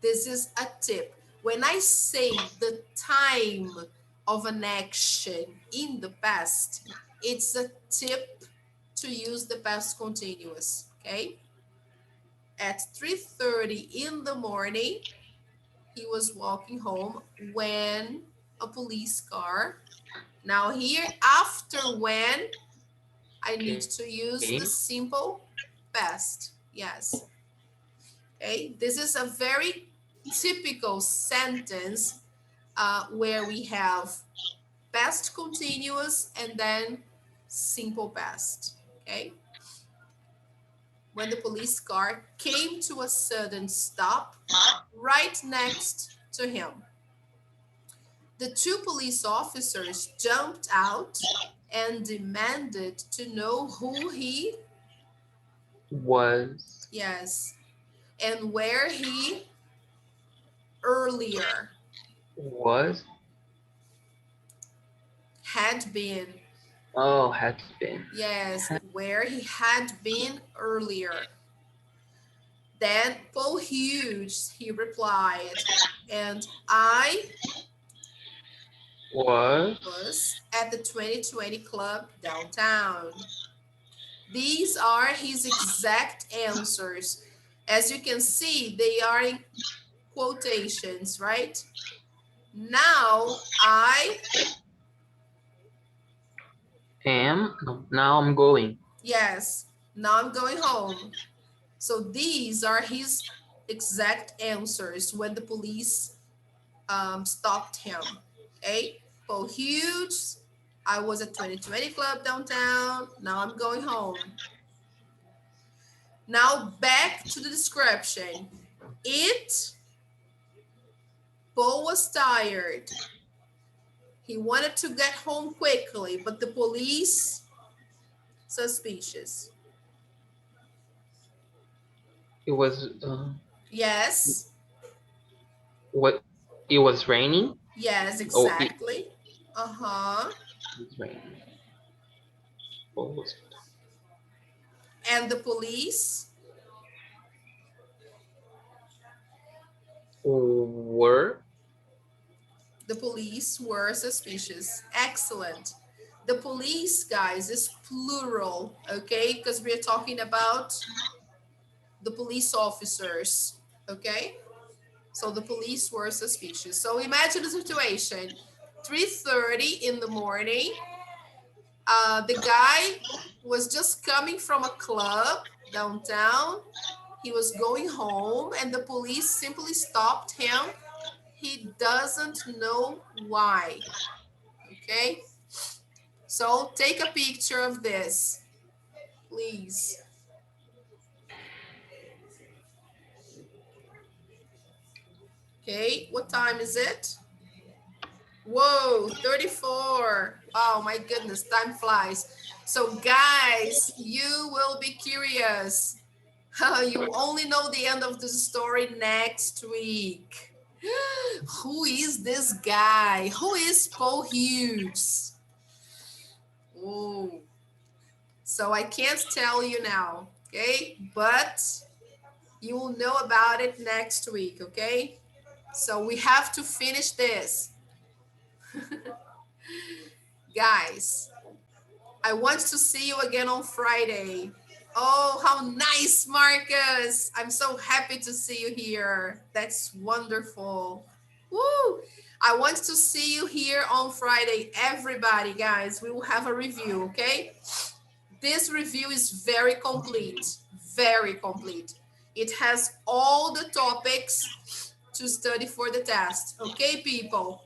this is a tip. When I say the time of an action in the past, it's a tip to use the past continuous. Okay, at 3:30 in the morning, he was walking home when a police car. Now here, after when, I need to use the simple past. Yes. Okay, this is a very typical sentence where we have past continuous and then simple past. Okay. When the police car came to a sudden stop right next to him. The two police officers jumped out and demanded to know who he was. Yes, and where he earlier Was. had been. Oh, had been. Yes, where he had been earlier. Then Paul Hughes, he replied, and I was at the 2020 club downtown. These are his exact answers. As you can see, they are in quotations, right? Now I now I'm going. yes, now I'm going home. So these are his exact answers when the police stopped him. Okay, Paul Hughes, I was at 2020 Club downtown. Now I'm going home. Now back to the description. Paul was tired. He wanted to get home quickly, but the police, suspicious. It was Yes. what? It was raining. Yes, Oh, exactly. Uh-huh. it's raining. What was And the police were suspicious. Excellent. The police, guys, is plural, okay? Because we're talking about the police officers, okay? So the police were suspicious. So imagine the situation. 3:30 in the morning. The guy was just coming from a club downtown. He was going home and the police simply stopped him. He doesn't know why. Okay? So take a picture of this, please. Okay, what time is it? Whoa, 34. Oh my goodness, time flies. So guys, you will be curious. You only know the end of the story next week. Who is this guy? Who is Paul Hughes? Oh, so I can't tell you now, okay? But you will know about it next week, okay? So we have to finish this. Guys, I want to see you again on Friday. Oh, how nice, Marcus. I'm so happy to see you here. That's wonderful. Woo! I want to see you here on Friday. Everybody, guys, we will have a review, okay? This review is very complete, very complete. It has all the topics to study for the test, okay, people?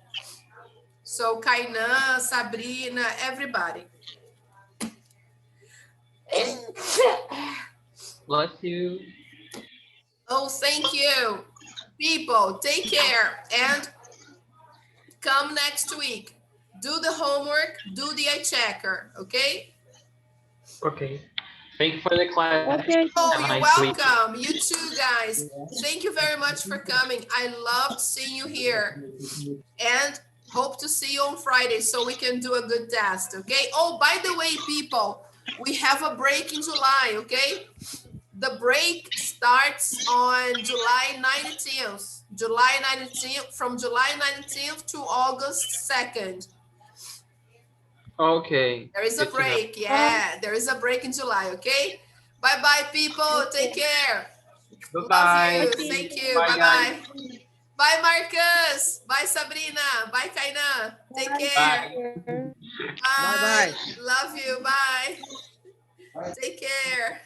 So, Kainan, Sabrina, everybody. Bless you. Oh, thank you. People, take care and come next week. Do the homework, do the eye checker, okay? Okay. Thank you for the class. Okay. Oh, Have a you're nice week. welcome. You too, guys. Thank you very much for coming. I loved seeing you here. And hope to see you on Friday so we can do a good test, okay? Oh, by the way, people, we have a break in July, okay? The break starts on July 19th. July 19th, from July 19th to August 2nd. Okay. There is a Good to know. break. Yeah, there is a break in July, okay? Bye-bye, people. Take care. Bye-bye. Love you. Thank you. Bye, guys. Bye-bye. Bye, Marcus. Bye, Sabrina. Bye, Kainan. Take care. Bye. Bye. Bye-bye. Love you. Bye. Take care.